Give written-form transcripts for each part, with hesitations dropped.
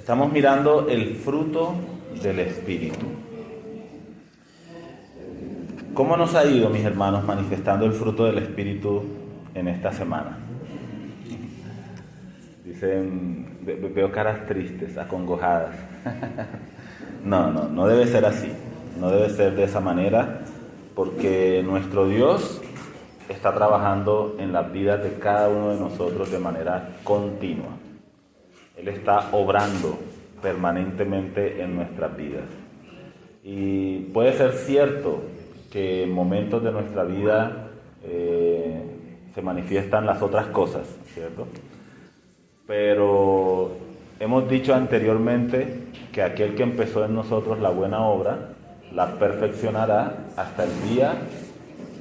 Estamos mirando el fruto del Espíritu. ¿Cómo nos ha ido, mis hermanos, manifestando el fruto del Espíritu en esta semana? Dicen, veo caras tristes, acongojadas. No debe ser así. No debe ser de esa manera, porque nuestro Dios está trabajando en las vidas de cada uno de nosotros de manera continua. Él está obrando permanentemente en nuestras vidas. Y puede ser cierto que en momentos de nuestra vida se manifiestan las otras cosas, ¿cierto? Pero hemos dicho anteriormente que aquel que empezó en nosotros la buena obra, la perfeccionará hasta el día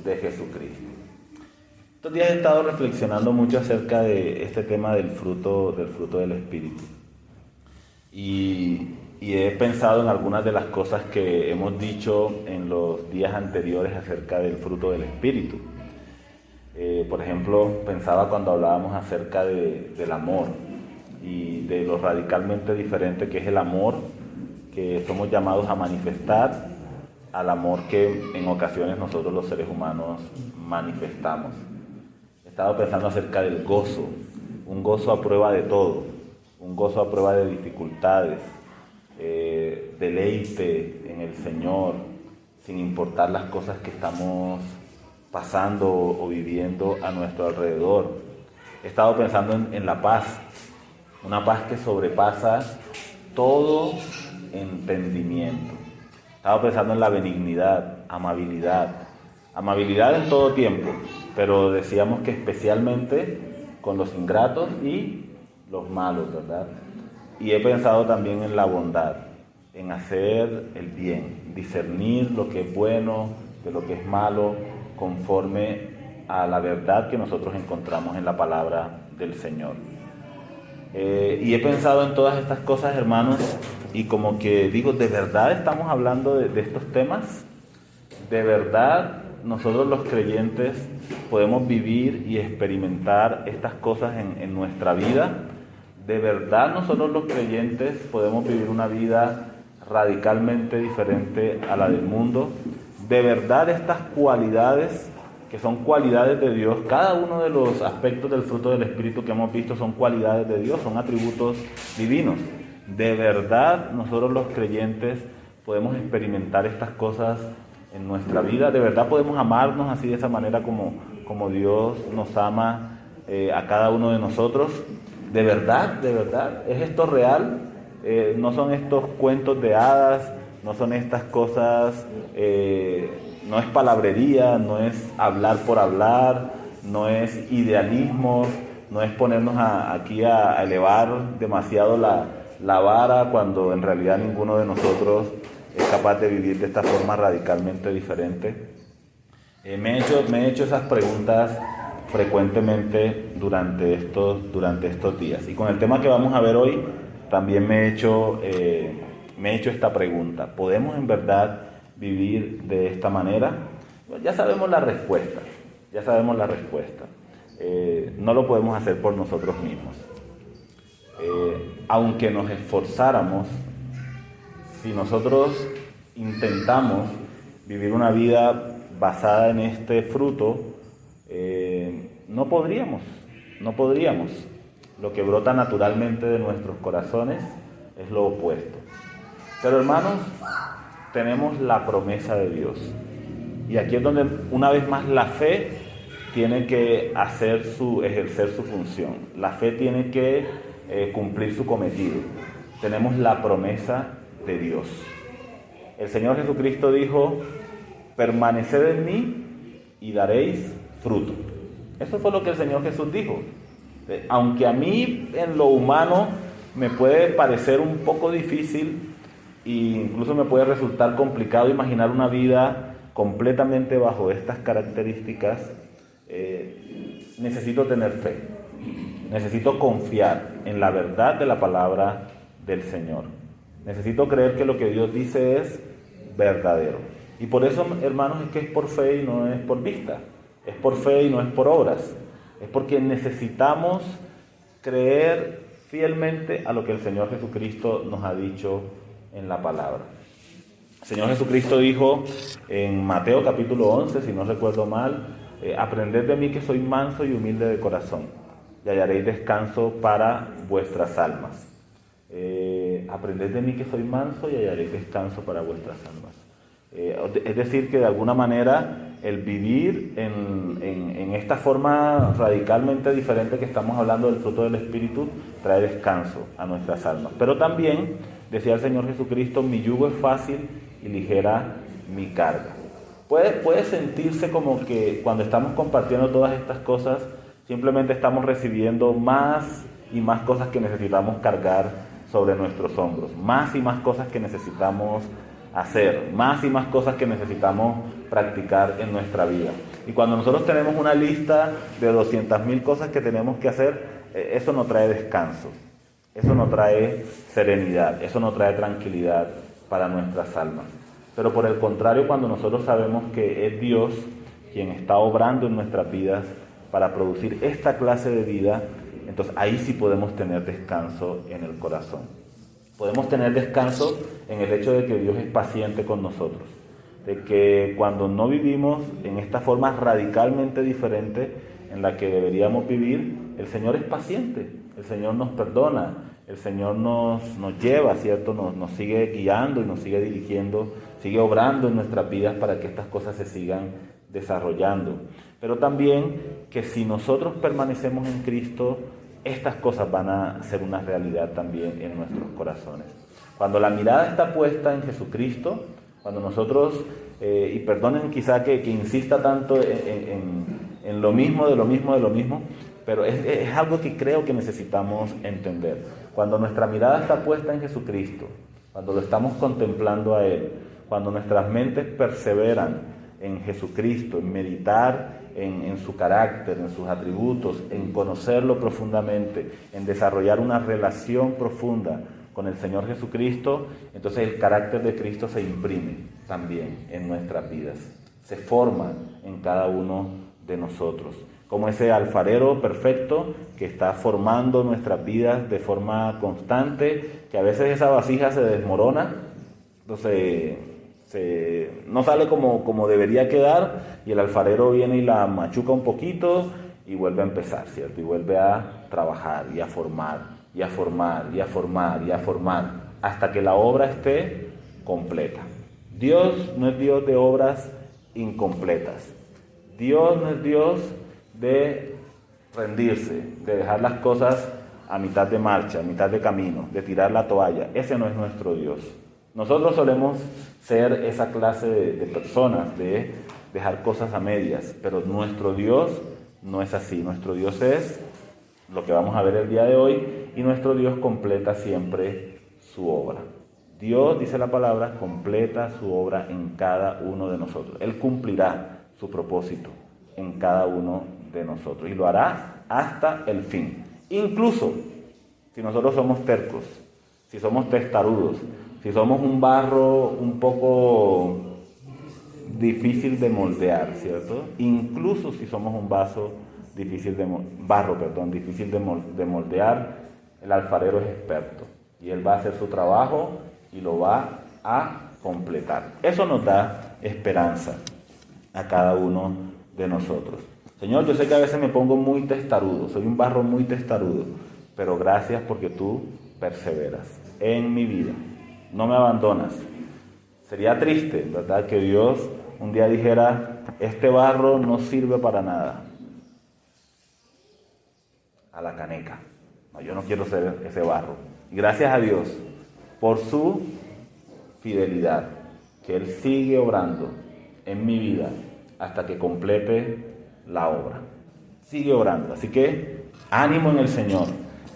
de Jesucristo. Estos días he estado reflexionando mucho acerca de este tema del fruto del Espíritu. Y he pensado en algunas de las cosas que hemos dicho en los días anteriores acerca del fruto del Espíritu. Por ejemplo, pensaba cuando hablábamos acerca del amor y de lo radicalmente diferente que es el amor que somos llamados a manifestar al amor que en ocasiones nosotros los seres humanos manifestamos. He estado pensando acerca del gozo, un gozo a prueba de todo, un gozo a prueba de dificultades, deleite en el Señor, sin importar las cosas que estamos pasando o viviendo a nuestro alrededor. He estado pensando en la paz, una paz que sobrepasa todo entendimiento. He estado pensando en la benignidad, amabilidad en todo tiempo, pero decíamos que especialmente con los ingratos y los malos, ¿verdad? Y he pensado también en la bondad, en hacer el bien, discernir lo que es bueno de lo que es malo, conforme a la verdad que nosotros encontramos en la palabra del Señor. Y he pensado en todas estas cosas, hermanos, y como que digo, ¿de verdad estamos hablando de estos temas? ¿De verdad nosotros los creyentes podemos vivir y experimentar estas cosas en nuestra vida? ¿De verdad nosotros los creyentes podemos vivir una vida radicalmente diferente a la del mundo? ¿De verdad estas cualidades, que son cualidades de Dios, cada uno de los aspectos del fruto del Espíritu que hemos visto son cualidades de Dios, son atributos divinos? ¿De verdad nosotros los creyentes podemos experimentar estas cosas en nuestra vida? ¿De verdad podemos amarnos así de esa manera como Dios nos ama a cada uno de nosotros? ¿De verdad? ¿Es esto real? No son estos cuentos de hadas, no son estas cosas, no es palabrería, no es hablar por hablar, no es idealismo, no es ponernos aquí a elevar demasiado la vara cuando en realidad ninguno de nosotros es capaz de vivir de esta forma radicalmente diferente. Me he hecho esas preguntas frecuentemente durante estos días. Y con el tema que vamos a ver hoy, también me he hecho esta pregunta. ¿Podemos en verdad vivir de esta manera? Pues ya sabemos la respuesta. No lo podemos hacer por nosotros mismos. Aunque nos esforzáramos, si nosotros intentamos vivir una vida basada en este fruto, no podríamos. Lo que brota naturalmente de nuestros corazones es lo opuesto. Pero hermanos, tenemos la promesa de Dios. Y aquí es donde una vez más la fe tiene que ejercer su función. La fe tiene que cumplir su cometido. Tenemos la promesa de Dios. El Señor Jesucristo dijo: permaneced en mí y daréis fruto. Eso fue lo que el Señor Jesús dijo. Aunque a mí en lo humano me puede parecer un poco difícil e incluso me puede resultar complicado imaginar una vida completamente bajo estas características, necesito tener fe, necesito confiar en la verdad de la palabra del Señor. Necesito creer que lo que Dios dice es verdadero. Y por eso, hermanos, es que es por fe y no es por vista. Es por fe y no es por obras. Es porque necesitamos creer fielmente a lo que el Señor Jesucristo nos ha dicho en la palabra. El Señor Jesucristo dijo en Mateo capítulo 11, si no recuerdo mal, aprended de mí que soy manso y humilde de corazón, y hallaréis descanso para vuestras almas. Aprended de mí que soy manso y hallaréis descanso para vuestras almas. Es decir, que de alguna manera el vivir en esta forma radicalmente diferente que estamos hablando del fruto del Espíritu trae descanso a nuestras almas. Pero también, decía el Señor Jesucristo, mi yugo es fácil y ligera mi carga. Puede sentirse como que cuando estamos compartiendo todas estas cosas, simplemente estamos recibiendo más y más cosas que necesitamos cargar sobre nuestros hombros, más y más cosas que necesitamos hacer, más y más cosas que necesitamos practicar en nuestra vida. Y cuando nosotros tenemos una lista de 200.000 cosas que tenemos que hacer, eso no trae descanso, eso no trae serenidad, eso no trae tranquilidad para nuestras almas. Pero por el contrario, cuando nosotros sabemos que es Dios quien está obrando en nuestras vidas para producir esta clase de vida, entonces ahí sí podemos tener descanso en el corazón. Podemos tener descanso en el hecho de que Dios es paciente con nosotros, de que cuando no vivimos en esta forma radicalmente diferente en la que deberíamos vivir, el Señor es paciente, el Señor nos perdona, el Señor nos lleva, ¿cierto? Nos sigue guiando y nos sigue dirigiendo, sigue obrando en nuestras vidas para que estas cosas se sigan desarrollando. Pero también que si nosotros permanecemos en Cristo, estas cosas van a ser una realidad también en nuestros corazones. Cuando la mirada está puesta en Jesucristo, cuando nosotros, y perdonen quizá que insista tanto en lo mismo, de lo mismo, de lo mismo, pero es algo que creo que necesitamos entender. Cuando nuestra mirada está puesta en Jesucristo, cuando lo estamos contemplando a Él, cuando nuestras mentes perseveran en Jesucristo, en meditar en su carácter, en sus atributos, en conocerlo profundamente, en desarrollar una relación profunda con el Señor Jesucristo, entonces el carácter de Cristo se imprime también en nuestras vidas, se forma en cada uno de nosotros, como ese alfarero perfecto que está formando nuestras vidas de forma constante, que a veces esa vasija se desmorona, entonces no sale como debería quedar, y el alfarero viene y la machuca un poquito y vuelve a empezar, ¿cierto? Y vuelve a trabajar y a formar, y a formar, y a formar, y a formar, hasta que la obra esté completa. Dios no es Dios de obras incompletas. Dios no es Dios de rendirse, de dejar las cosas a mitad de marcha, a mitad de camino, de tirar la toalla. Ese no es nuestro Dios. Nosotros solemos ser esa clase de personas, de dejar cosas a medias, pero nuestro Dios no es así. Nuestro Dios es lo que vamos a ver el día de hoy, y nuestro Dios completa siempre su obra. Dios, dice la palabra, completa su obra en cada uno de nosotros. Él cumplirá su propósito en cada uno de nosotros y lo hará hasta el fin. Incluso si nosotros somos tercos, si somos testarudos, si somos un barro un poco difícil de moldear, ¿cierto? Incluso si somos un difícil de moldear, el alfarero es experto y él va a hacer su trabajo y lo va a completar. Eso nos da esperanza a cada uno de nosotros. Señor, yo sé que a veces me pongo muy testarudo, soy un barro muy testarudo, pero gracias porque tú perseveras en mi vida. No me abandonas. Sería triste, ¿verdad?, que Dios un día dijera, este barro no sirve para nada. A la caneca. No, yo no quiero ser ese barro. Y gracias a Dios por su fidelidad, que Él sigue obrando en mi vida hasta que complete la obra. Sigue obrando. Así que ánimo en el Señor.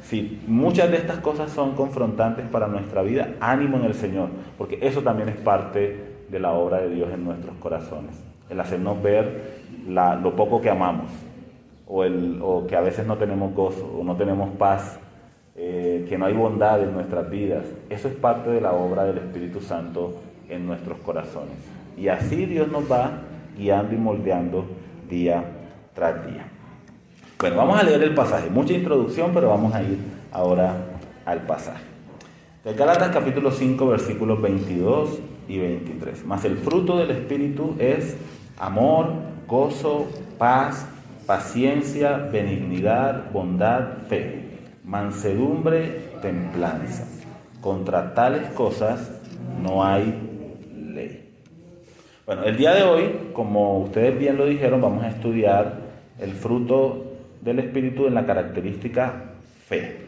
Si muchas de estas cosas son confrontantes para nuestra vida, ánimo en el Señor, porque eso también es parte de la obra de Dios en nuestros corazones. El hacernos ver lo poco que amamos, o que a veces no tenemos gozo, o no tenemos paz, que no hay bondad en nuestras vidas. Eso es parte de la obra del Espíritu Santo en nuestros corazones. Y así Dios nos va guiando y moldeando día tras día. Bueno, vamos a leer el pasaje. Mucha introducción, pero vamos a ir ahora al pasaje. De Gálatas capítulo 5, versículos 22 y 23. Mas el fruto del Espíritu es amor, gozo, paz, paciencia, benignidad, bondad, fe, mansedumbre, templanza. Contra tales cosas no hay ley. Bueno, el día de hoy, como ustedes bien lo dijeron, vamos a estudiar el fruto del Espíritu en la característica fe,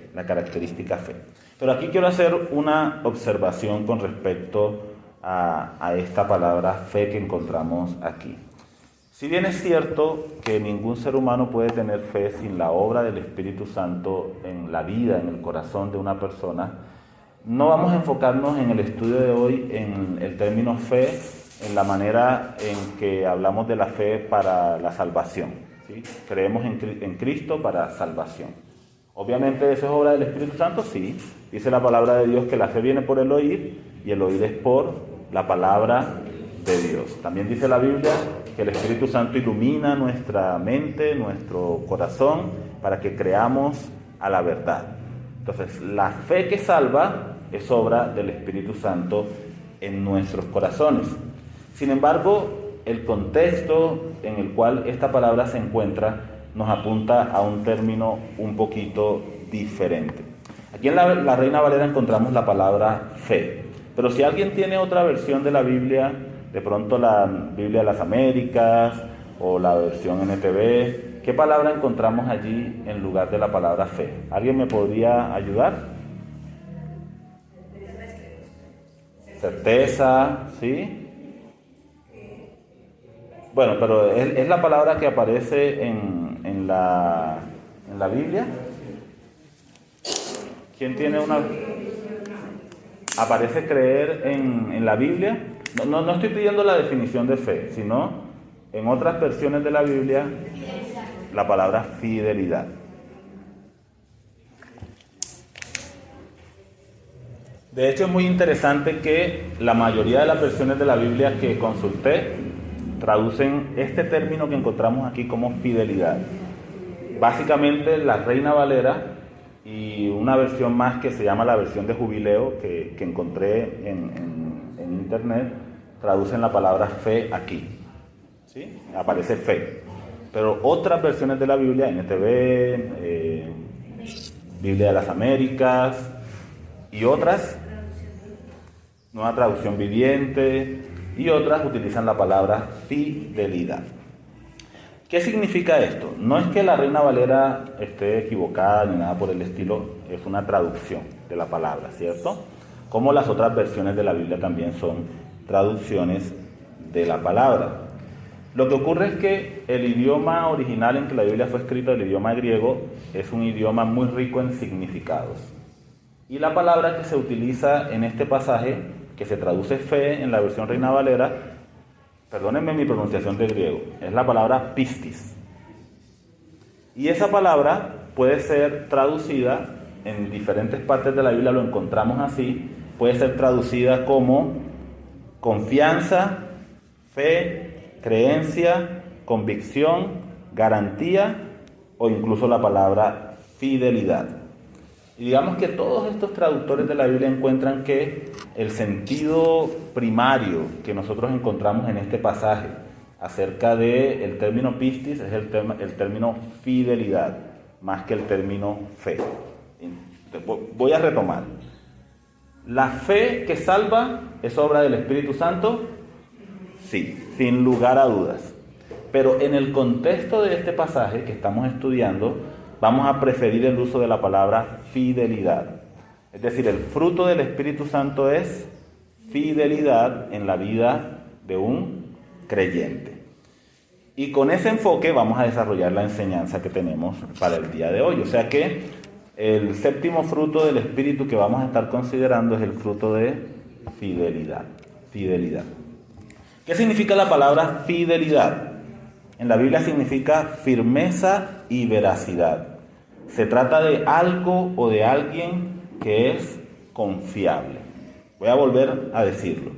Pero aquí quiero hacer una observación con respecto a esta palabra fe que encontramos aquí. Si bien es cierto que ningún ser humano puede tener fe sin la obra del Espíritu Santo en la vida, en el corazón de una persona, no vamos a enfocarnos en el estudio de hoy en el término fe, en la manera en que hablamos de la fe para la salvación, ¿sí? Creemos en Cristo para salvación. Obviamente eso es obra del Espíritu Santo, sí. Dice la palabra de Dios que la fe viene por el oír y el oír es por la palabra de Dios. También dice la Biblia que el Espíritu Santo ilumina nuestra mente, nuestro corazón, para que creamos a la verdad. Entonces, la fe que salva es obra del Espíritu Santo en nuestros corazones. Sin embargo, el contexto en el cual esta palabra se encuentra nos apunta a un término un poquito diferente. Aquí en la Reina Valera encontramos la palabra fe, pero si alguien tiene otra versión de la Biblia, de pronto la Biblia de las Américas o la versión NTV, ¿qué palabra encontramos allí en lugar de la palabra fe? ¿Alguien me podría ayudar? Certeza, ¿sí? Bueno, pero es la palabra que aparece en la Biblia. ¿Quién tiene una? ¿Aparece creer en la Biblia? No estoy pidiendo la definición de fe, sino en otras versiones de la Biblia la palabra fidelidad. De hecho, es muy interesante que la mayoría de las versiones de la Biblia que consulté traducen este término que encontramos aquí como fidelidad. Básicamente la Reina Valera y una versión más que se llama la versión de Jubileo que encontré en internet traducen la palabra fe aquí, ¿sí? Aparece fe. Pero otras versiones de la Biblia, NTV, Biblia de las Américas y otras, Nueva Traducción Viviente, y otras utilizan la palabra fidelidad. ¿Qué significa esto? No es que la Reina Valera esté equivocada ni nada por el estilo, es una traducción de la palabra, ¿cierto? Como las otras versiones de la Biblia también son traducciones de la palabra. Lo que ocurre es que el idioma original en que la Biblia fue escrita, el idioma griego, es un idioma muy rico en significados. Y la palabra que se utiliza en este pasaje, que se traduce fe en la versión Reina Valera, perdónenme mi pronunciación de griego, es la palabra pistis. Y esa palabra puede ser traducida en diferentes partes de la Biblia, lo encontramos así, puede ser traducida como confianza, fe, creencia, convicción, garantía o incluso la palabra fidelidad. Y digamos que todos estos traductores de la Biblia encuentran que el sentido primario que nosotros encontramos en este pasaje acerca del término pistis es el término fidelidad, más que el término fe. Voy a retomar. ¿La fe que salva es obra del Espíritu Santo? Sí, sin lugar a dudas. Pero en el contexto de este pasaje que estamos estudiando, vamos a preferir el uso de la palabra fidelidad. Es decir, el fruto del Espíritu Santo es fidelidad en la vida de un creyente. Y con ese enfoque vamos a desarrollar la enseñanza que tenemos para el día de hoy. O sea que el séptimo fruto del Espíritu que vamos a estar considerando es el fruto de fidelidad. Fidelidad. ¿Qué significa la palabra fidelidad? En la Biblia significa firmeza y veracidad. Se trata de algo o de alguien que es confiable. Voy a volver a decirlo.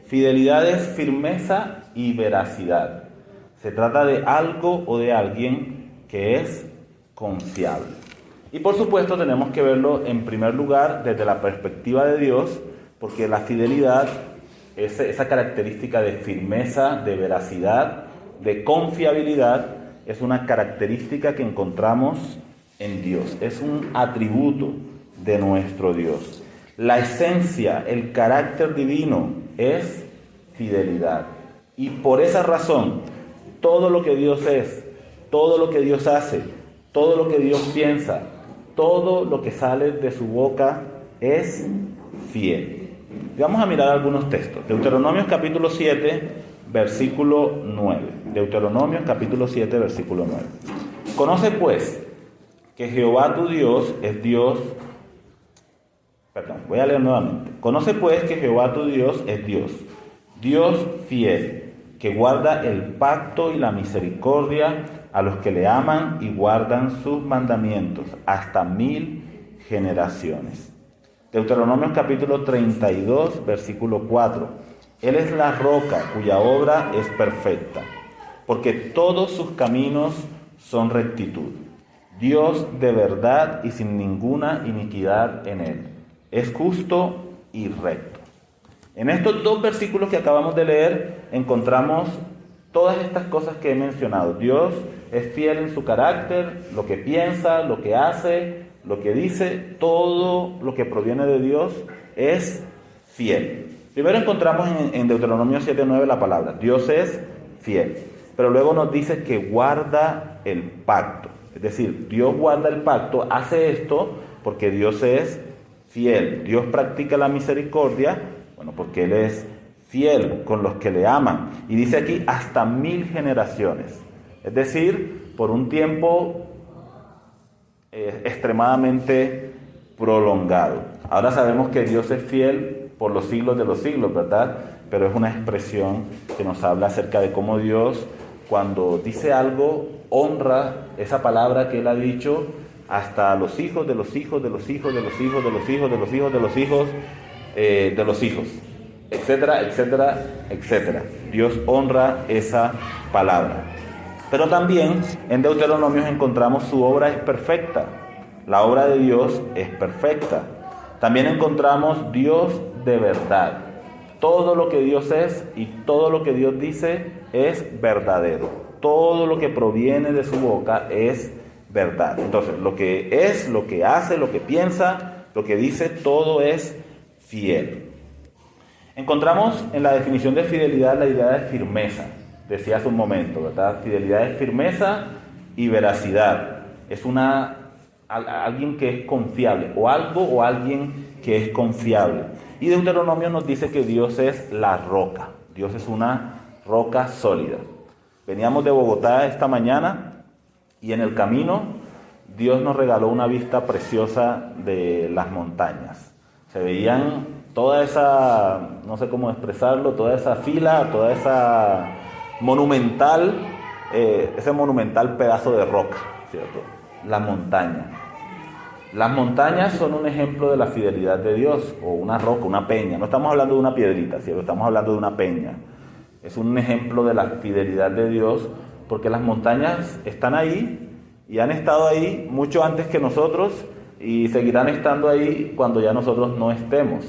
Fidelidad es firmeza y veracidad. Se trata de algo o de alguien que es confiable. Y por supuesto tenemos que verlo en primer lugar desde la perspectiva de Dios, porque la fidelidad, esa característica de firmeza, de veracidad, de confiabilidad, es una característica que encontramos en Dios, es un atributo de nuestro Dios. La esencia, el carácter divino es fidelidad. Y por esa razón, todo lo que Dios es, todo lo que Dios hace, todo lo que Dios piensa, todo lo que sale de su boca es fiel. Y vamos a mirar algunos textos. Deuteronomios capítulo 7, versículo 9. Deuteronomios capítulo 7, versículo 9. Conoce pues que Jehová tu Dios es Dios. Voy a leer nuevamente. Conoce pues que Jehová tu Dios es Dios, Dios fiel, que guarda el pacto y la misericordia a los que le aman y guardan sus mandamientos hasta 1000 generaciones. Deuteronomios capítulo 32, versículo 4. Él es la roca cuya obra es perfecta, porque todos sus caminos son rectitud. Dios de verdad y sin ninguna iniquidad en él. Es justo y recto. En estos dos versículos que acabamos de leer encontramos todas estas cosas que he mencionado. Dios es fiel en su carácter, lo que piensa, lo que hace, lo que dice, todo lo que proviene de Dios es fiel. Primero encontramos en Deuteronomio 7:9 la palabra, Dios es fiel. Pero luego nos dice que guarda el pacto. Es decir, Dios guarda el pacto, hace esto porque Dios es fiel. Dios practica la misericordia, porque Él es fiel con los que le aman. Y dice aquí hasta 1000 generaciones. Es decir, por un tiempo extremadamente prolongado. Ahora sabemos que Dios es fiel por los siglos de los siglos, ¿verdad? Pero es una expresión que nos habla acerca de cómo Dios, cuando dice algo, honra esa palabra que Él ha dicho hasta los hijos de los hijos de los hijos de los hijos de los hijos de los hijos de los hijos de los hijos, etcétera, etcétera, etcétera. Dios honra esa palabra. Pero también en Deuteronomios encontramos su obra es perfecta. La obra de Dios es perfecta. También encontramos Dios de verdad. Todo lo que Dios es y todo lo que Dios dice es verdadero. Todo lo que proviene de su boca es verdad. Entonces, lo que es, lo que hace, lo que piensa, lo que dice, todo es fiel. Encontramos en la definición de fidelidad la idea de firmeza. Decía hace un momento, ¿verdad? Fidelidad es firmeza y veracidad. Es alguien que es confiable, o algo o alguien que es confiable. Y Deuteronomio nos dice que Dios es la roca. Dios es una roca sólida. Veníamos de Bogotá esta mañana y en el camino Dios nos regaló una vista preciosa de las montañas. Se veían toda esa, no sé cómo expresarlo, toda esa fila, toda esa ese monumental pedazo de roca, ¿cierto? La montaña. Las montañas son un ejemplo de la fidelidad de Dios, o una roca, una peña. No estamos hablando de una piedrita, ¿cierto? Estamos hablando de una peña. Es un ejemplo de la fidelidad de Dios, porque las montañas están ahí y han estado ahí mucho antes que nosotros y seguirán estando ahí cuando ya nosotros no estemos.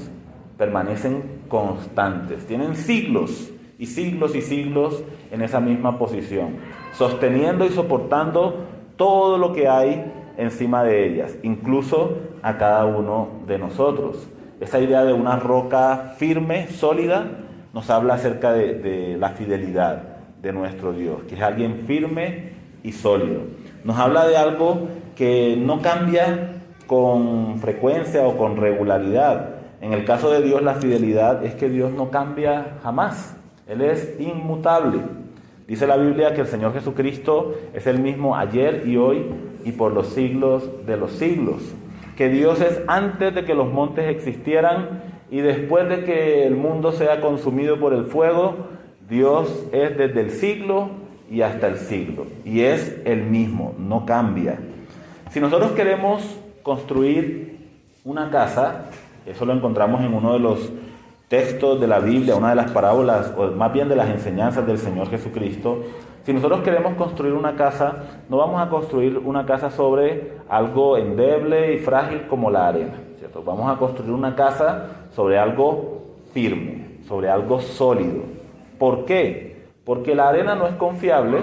Permanecen constantes, tienen siglos y siglos y siglos en esa misma posición, sosteniendo y soportando todo lo que hay encima de ellas, incluso a cada uno de nosotros. Esa idea de una roca firme, sólida, nos habla acerca de la fidelidad de nuestro Dios, que es alguien firme y sólido. Nos habla de algo que no cambia con frecuencia o con regularidad. En el caso de Dios, la fidelidad es que Dios no cambia jamás. Él es inmutable. Dice la Biblia que el Señor Jesucristo es el mismo ayer y hoy y por los siglos de los siglos. Que Dios es antes de que los montes existieran y después de que el mundo sea consumido por el fuego. Dios es desde el siglo y hasta el siglo. Y es el mismo, no cambia. Si nosotros queremos construir una casa, eso lo encontramos en uno de los textos de la Biblia, una de las parábolas, o más bien de las enseñanzas del Señor Jesucristo, si nosotros queremos construir una casa, no vamos a construir una casa sobre algo endeble y frágil como la arena, ¿cierto? Vamos a construir una casa sobre algo firme, sobre algo sólido. ¿Por qué? Porque la arena no es confiable,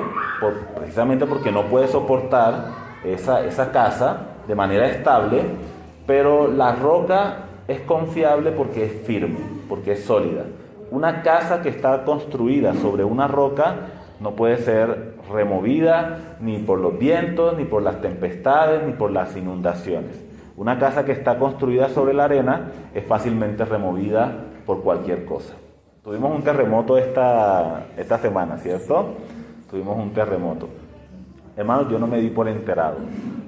precisamente porque no puede soportar esa casa de manera estable, pero la roca es confiable porque es firme, porque es sólida. Una casa que está construida sobre una roca no puede ser removida ni por los vientos, ni por las tempestades, ni por las inundaciones. Una casa que está construida sobre la arena es fácilmente removida por cualquier cosa. Tuvimos un terremoto esta semana, ¿cierto? Tuvimos un terremoto. Hermanos, yo no me di por enterado.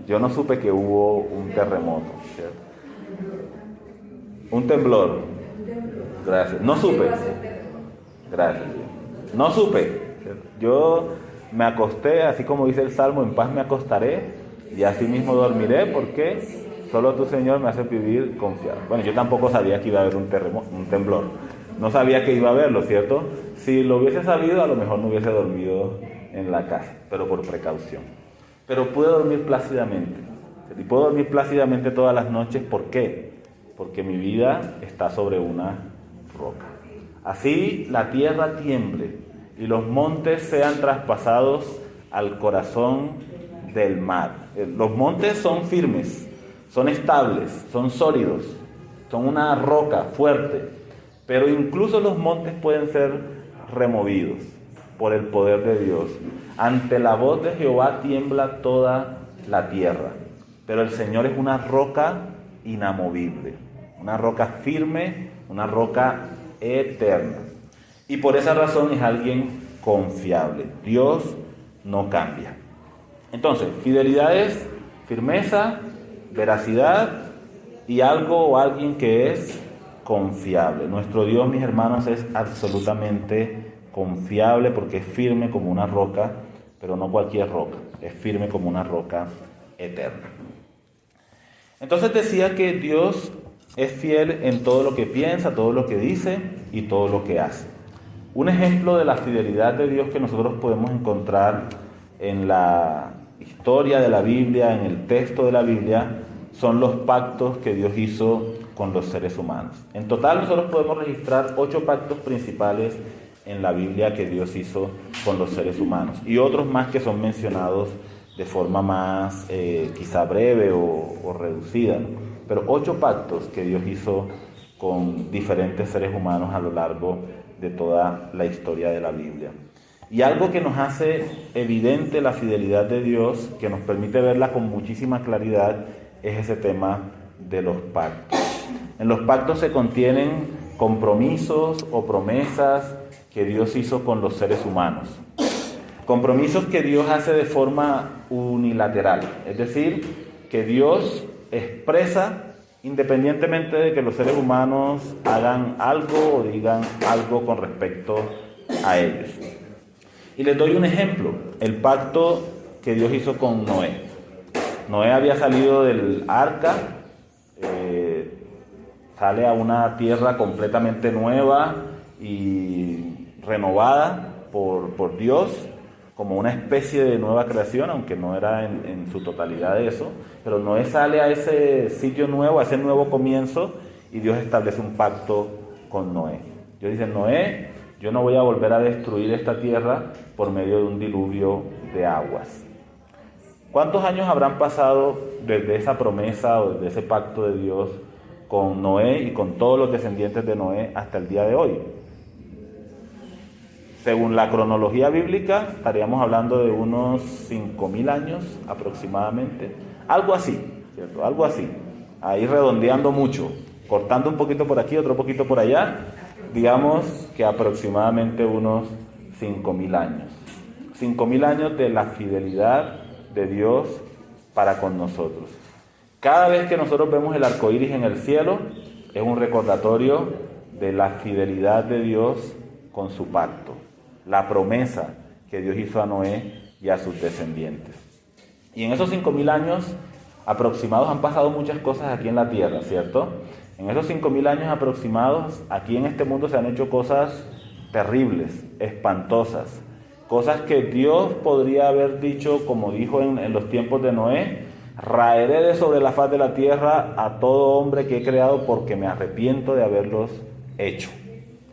Yo no supe que hubo un terremoto, ¿cierto? Un temblor. Gracias. No supe. Gracias. No supe. Yo me acosté, así como dice el Salmo, en paz me acostaré y así mismo dormiré, porque solo tu, Señor, me hace vivir confiado. Bueno, yo tampoco sabía que iba a haber un temblor. No sabía que iba a haberlo, ¿cierto? Si lo hubiese sabido, a lo mejor no hubiese dormido en la casa, pero por precaución. Pero pude dormir plácidamente. Y puedo dormir plácidamente todas las noches. ¿Por qué? Porque mi vida está sobre una roca. Así la tierra tiemble y los montes sean traspasados al corazón del mar. Los montes son firmes, son estables, son sólidos, son una roca fuerte, pero incluso los montes pueden ser removidos por el poder de Dios. Ante la voz de Jehová tiembla toda la tierra, pero el Señor es una roca inamovible, una roca firme, una roca eterna. Y por esa razón es alguien confiable. Dios no cambia. Entonces, fidelidad es firmeza, veracidad y algo o alguien que es confiable. Nuestro Dios, mis hermanos, es absolutamente confiable porque es firme como una roca, pero no cualquier roca, es firme como una roca eterna. Entonces decía que Dios es fiel en todo lo que piensa, todo lo que dice y todo lo que hace. Un ejemplo de la fidelidad de Dios que nosotros podemos encontrar en la historia de la Biblia, en el texto de la Biblia, son los pactos que Dios hizo con los seres humanos. En total nosotros podemos registrar 8 pactos principales en la Biblia que Dios hizo con los seres humanos, y otros más que son mencionados de forma más quizá breve o reducida, ¿no? Pero 8 pactos que Dios hizo con diferentes seres humanos a lo largo de toda la historia de la Biblia. Y algo que nos hace evidente la fidelidad de Dios, que nos permite verla con muchísima claridad, es ese tema de los pactos. En los pactos se contienen compromisos o promesas que Dios hizo con los seres humanos. Compromisos que Dios hace de forma unilateral, es decir, que Dios expresa independientemente de que los seres humanos hagan algo o digan algo con respecto a ellos. Y les doy un ejemplo, el pacto que Dios hizo con Noé. Noé había salido del arca, sale a una tierra completamente nueva y renovada por Dios, como una especie de nueva creación, aunque no era en su totalidad eso, pero Noé sale a ese sitio nuevo, a ese nuevo comienzo, y Dios establece un pacto con Noé. Dios dice: Noé, yo no voy a volver a destruir esta tierra por medio de un diluvio de aguas. ¿Cuántos años habrán pasado desde esa promesa o desde ese pacto de Dios con Noé y con todos los descendientes de Noé hasta el día de hoy? Según la cronología bíblica, estaríamos hablando de unos 5.000 años aproximadamente. Algo así, ¿cierto? Algo así. Ahí redondeando mucho, cortando un poquito por aquí, otro poquito por allá. Digamos que aproximadamente unos 5.000 años. 5.000 años de la fidelidad de Dios para con nosotros. Cada vez que nosotros vemos el arco iris en el cielo, es un recordatorio de la fidelidad de Dios con su pacto, la promesa que Dios hizo a Noé y a sus descendientes. Y en esos 5.000 años aproximados han pasado muchas cosas aquí en la tierra, ¿cierto? En esos 5.000 años aproximados, aquí en este mundo se han hecho cosas terribles, espantosas, cosas que Dios podría haber dicho, como dijo en los tiempos de Noé: raeré de sobre la faz de la tierra a todo hombre que he creado porque me arrepiento de haberlos hecho.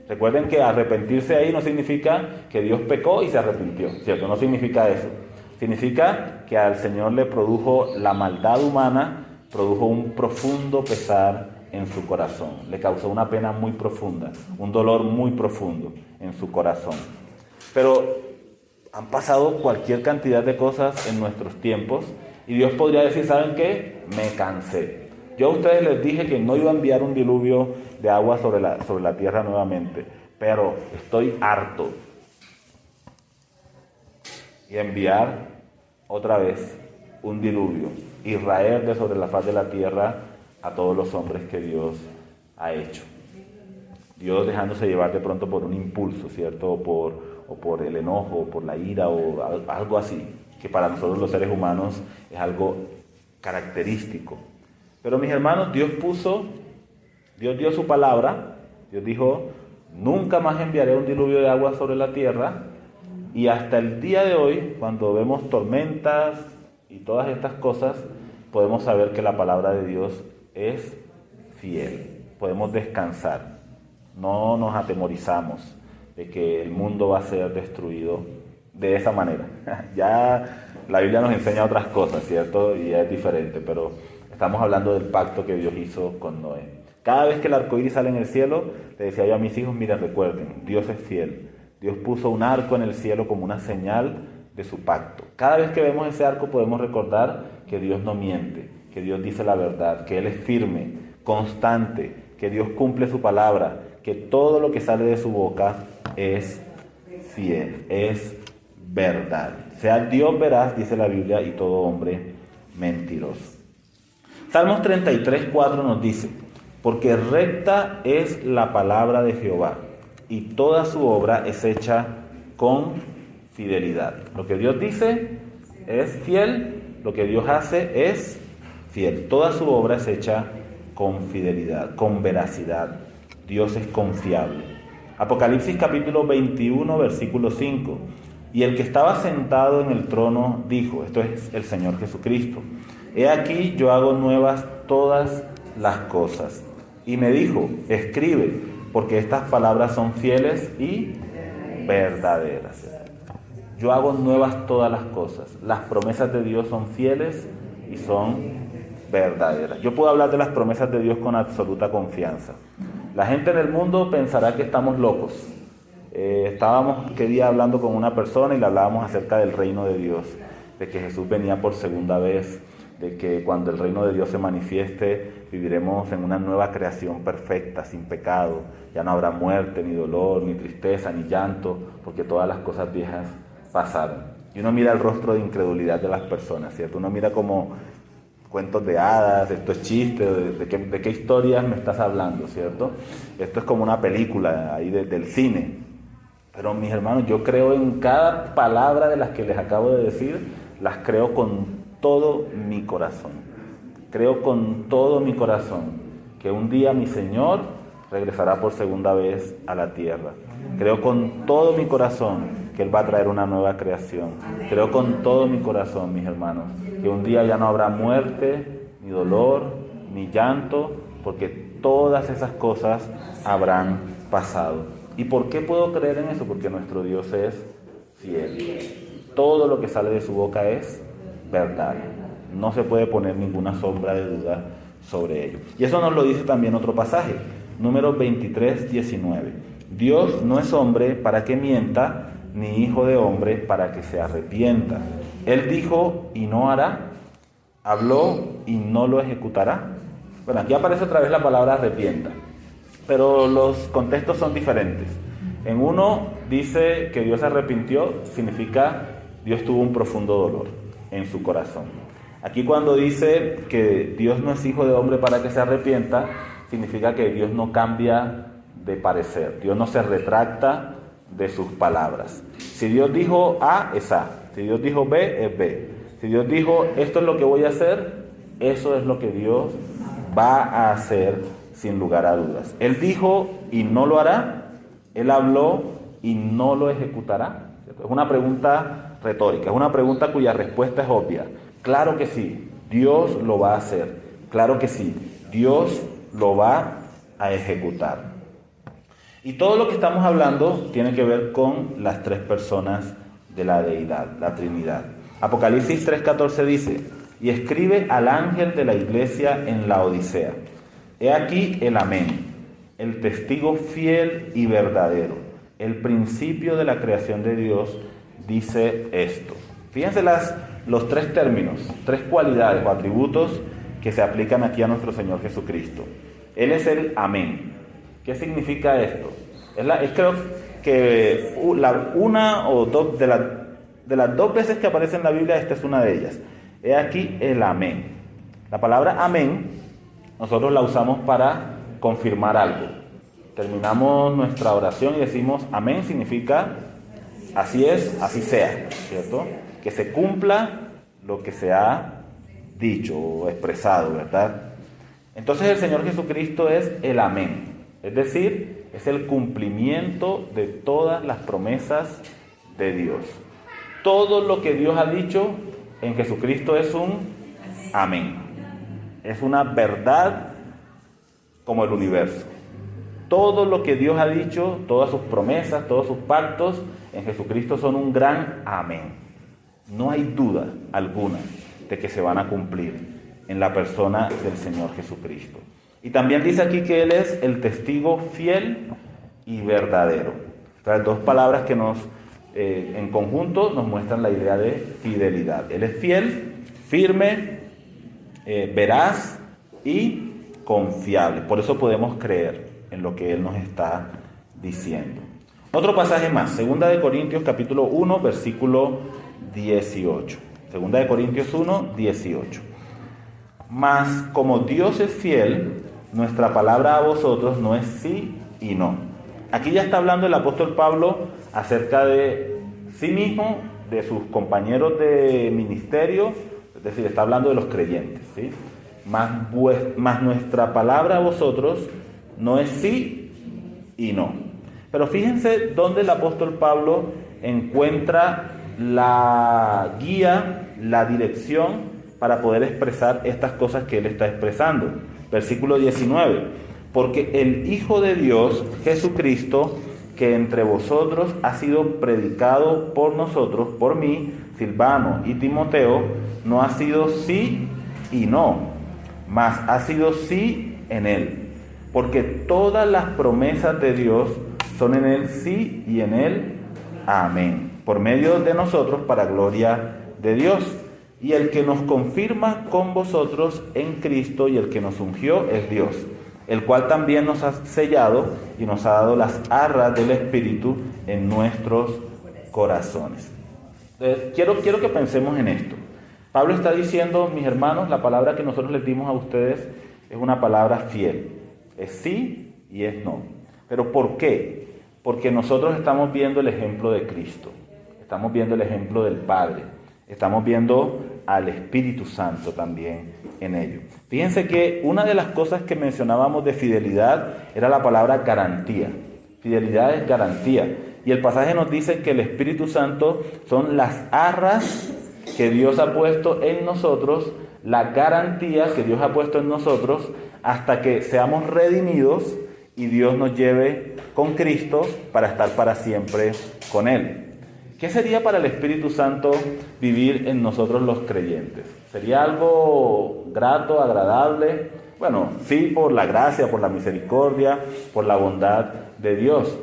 Recuerden que arrepentirse ahí no significa que Dios pecó y se arrepintió, ¿cierto? No significa eso. Significa que al Señor le produjo la maldad humana, produjo un profundo pesar en su corazón. Le causó una pena muy profunda, un dolor muy profundo en su corazón. Pero han pasado cualquier cantidad de cosas en nuestros tiempos y Dios podría decir: ¿saben qué? Me cansé. Yo a ustedes les dije que no iba a enviar un diluvio de agua sobre la tierra nuevamente, pero estoy harto. Y enviar otra vez un diluvio y raer de sobre la faz de la tierra a todos los hombres que Dios ha hecho. Dios dejándose llevar de pronto por un impulso, ¿cierto? O por el enojo, o por la ira, o algo así, que para nosotros los seres humanos es algo característico. Pero mis hermanos, Dios dio su palabra. Dios dijo: nunca más enviaré un diluvio de agua sobre la tierra. Y hasta el día de hoy, cuando vemos tormentas y todas estas cosas, podemos saber que la palabra de Dios es fiel. Podemos descansar. No nos atemorizamos de que el mundo va a ser destruido de esa manera. Ya la Biblia nos enseña otras cosas, ¿cierto? Y es diferente, pero estamos hablando del pacto que Dios hizo con Noé. Cada vez que el arco iris sale en el cielo, le decía yo a mis hijos: miren, recuerden, Dios es fiel. Dios puso un arco en el cielo como una señal de su pacto. Cada vez que vemos ese arco podemos recordar que Dios no miente, que Dios dice la verdad, que Él es firme, constante, que Dios cumple su palabra, que todo lo que sale de su boca es fiel, es verdad. Sea Dios veraz, dice la Biblia, y todo hombre mentiroso. Salmos 33:4 nos dice: porque recta es la palabra de Jehová, y toda su obra es hecha con fidelidad. Lo que Dios dice es fiel, lo que Dios hace es fiel. Toda su obra es hecha con fidelidad, con veracidad. Dios es confiable. Apocalipsis capítulo 21, versículo 5. Y el que estaba sentado en el trono dijo, esto es el Señor Jesucristo: he aquí yo hago nuevas todas las cosas. Y me dijo: escribe, porque estas palabras son fieles y verdaderas. Yo hago nuevas todas las cosas. Las promesas de Dios son fieles y son verdaderas. Yo puedo hablar de las promesas de Dios con absoluta confianza. La gente en el mundo pensará que estamos locos. Estábamos aquel día hablando con una persona y le hablábamos acerca del reino de Dios, de que Jesús venía por segunda vez, de que cuando el reino de Dios se manifieste viviremos en una nueva creación perfecta, sin pecado. Ya no habrá muerte, ni dolor, ni tristeza, ni llanto, porque todas las cosas viejas pasaron. Y uno mira el rostro de incredulidad de las personas, ¿cierto? Uno mira como cuentos de hadas, esto es chiste, de qué historias me estás hablando, ¿cierto? Esto es como una película ahí del cine. Pero mis hermanos, yo creo en cada palabra de las que les acabo de decir, las creo con todo mi corazón. Creo con todo mi corazón que un día mi Señor regresará por segunda vez a la tierra. Creo con todo mi corazón que Él va a traer una nueva creación. Creo con todo mi corazón, mis hermanos, que un día ya no habrá muerte, ni dolor, ni llanto, porque todas esas cosas habrán pasado. ¿Y por qué puedo creer en eso? Porque nuestro Dios es fiel. Todo lo que sale de su boca es verdad. No se puede poner ninguna sombra de duda sobre ello. Y eso nos lo dice también otro pasaje, Números 23:19. Dios no es hombre para que mienta, ni hijo de hombre para que se arrepienta. Él dijo y no hará, habló y no lo ejecutará. Bueno, aquí aparece otra vez la palabra arrepienta, pero los contextos son diferentes. En uno dice que Dios se arrepintió, significa Dios tuvo un profundo dolor en su corazón. Aquí cuando dice que Dios no es hijo de hombre para que se arrepienta, significa que Dios no cambia de parecer, Dios no se retracta de sus palabras. Si Dios dijo A, es A. Si Dios dijo B, es B. Si Dios dijo esto es lo que voy a hacer, eso es lo que Dios va a hacer sin lugar a dudas. Él dijo y no lo hará, Él habló y no lo ejecutará. ¿Cierto? Es una pregunta retórica, es una pregunta cuya respuesta es obvia. Claro que sí, Dios lo va a hacer. Claro que sí, Dios lo va a ejecutar. Y todo lo que estamos hablando tiene que ver con las tres personas de la deidad, la Trinidad. Apocalipsis 3:14 dice: y escribe al ángel de la iglesia en la Odisea: he aquí el Amén, el testigo fiel y verdadero, el principio de la creación de Dios, dice esto. Fíjense los tres términos, tres cualidades o atributos que se aplican aquí a nuestro Señor Jesucristo. Él es el Amén. ¿Qué significa esto? Creo que una o dos de las dos veces que aparece en la Biblia, esta es una de ellas. He aquí el Amén. La palabra Amén nosotros la usamos para confirmar algo. Terminamos nuestra oración y decimos Amén, significa así es, así sea, ¿cierto? Que se cumpla lo que se ha dicho o expresado, ¿verdad? Entonces el Señor Jesucristo es el Amén, es decir, es el cumplimiento de todas las promesas de Dios. Todo lo que Dios ha dicho en Jesucristo es un amén. Es una verdad como el universo. Todo lo que Dios ha dicho, todas sus promesas, todos sus pactos, en Jesucristo son un gran amén. No hay duda alguna de que se van a cumplir en la persona del Señor Jesucristo. Y también dice aquí que Él es el testigo fiel y verdadero. Estas dos palabras que en conjunto nos muestran la idea de fidelidad. Él es fiel, firme, veraz y confiable. Por eso podemos creer en lo que Él nos está diciendo. Otro pasaje más, 2 Corintios capítulo 1, versículo 18. 2 Corintios 1, 18. Mas como Dios es fiel, nuestra palabra a vosotros no es sí y no. Aquí ya está hablando el apóstol Pablo acerca de sí mismo, de sus compañeros de ministerio, es decir, está hablando de los creyentes, ¿sí? Mas nuestra palabra a vosotros no es sí y no. Pero fíjense dónde el apóstol Pablo encuentra la guía, la dirección para poder expresar estas cosas que él está expresando. Versículo 19. Porque el Hijo de Dios, Jesucristo, que entre vosotros ha sido predicado por nosotros, por mí, Silvano y Timoteo, no ha sido sí y no, mas ha sido sí en él. Porque todas las promesas de Dios son en él sí y en él amén. Por medio de nosotros para gloria de Dios. Y el que nos confirma con vosotros en Cristo y el que nos ungió es Dios, el cual también nos ha sellado y nos ha dado las arras del Espíritu en nuestros corazones. Quiero que pensemos en esto. Pablo está diciendo, mis hermanos, la palabra que nosotros les dimos a ustedes es una palabra fiel. Es sí y es no. ¿Pero por qué? Porque nosotros estamos viendo el ejemplo de Cristo. Estamos viendo el ejemplo del Padre. Estamos viendo al Espíritu Santo también en ello. Fíjense que una de las cosas que mencionábamos de fidelidad era la palabra garantía. Fidelidad es garantía. Y el pasaje nos dice que el Espíritu Santo son las arras que Dios ha puesto en nosotros, la garantía que Dios ha puesto en nosotros hasta que seamos redimidos y Dios nos lleve con Cristo para estar para siempre con Él. ¿Qué sería para el Espíritu Santo vivir en nosotros los creyentes? ¿Sería algo grato, agradable? Bueno, sí, por la gracia, por la misericordia, por la bondad de Dios.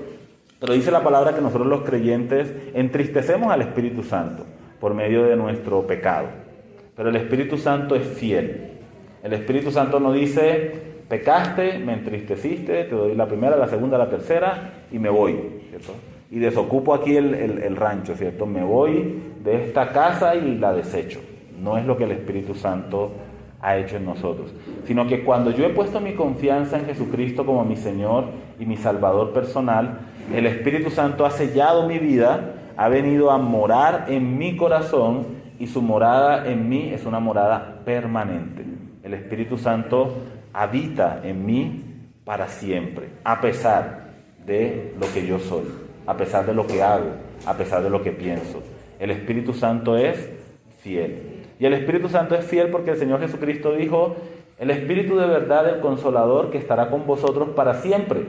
Pero dice la palabra que nosotros los creyentes entristecemos al Espíritu Santo por medio de nuestro pecado. Pero el Espíritu Santo es fiel. El Espíritu Santo no dice, pecaste, me entristeciste, te doy la primera, la segunda, la tercera y me voy, ¿cierto? Y desocupo aquí el rancho, ¿cierto? Me voy de esta casa y la desecho. No es lo que el Espíritu Santo ha hecho en nosotros, sino que cuando yo he puesto mi confianza en Jesucristo como mi Señor y mi Salvador personal, el Espíritu Santo ha sellado mi vida, ha venido a morar en mi corazón y su morada en mí es una morada permanente. El Espíritu Santo habita en mí para siempre, a pesar de lo que yo soy, a pesar de lo que hago, a pesar de lo que pienso. El Espíritu Santo es fiel. Y el Espíritu Santo es fiel porque el Señor Jesucristo dijo: el Espíritu de verdad, el Consolador, que estará con vosotros para siempre.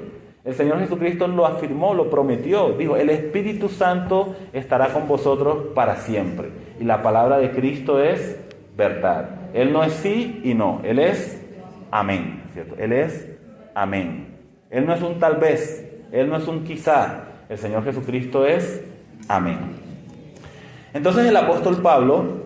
El Señor Jesucristo lo afirmó, lo prometió. Dijo: el Espíritu Santo estará con vosotros para siempre. Y la palabra de Cristo es verdad. Él no es sí y no. Él es amén, ¿cierto? Él es amén. Él no es un tal vez. Él no es un quizá. El Señor Jesucristo es amén. Entonces el apóstol Pablo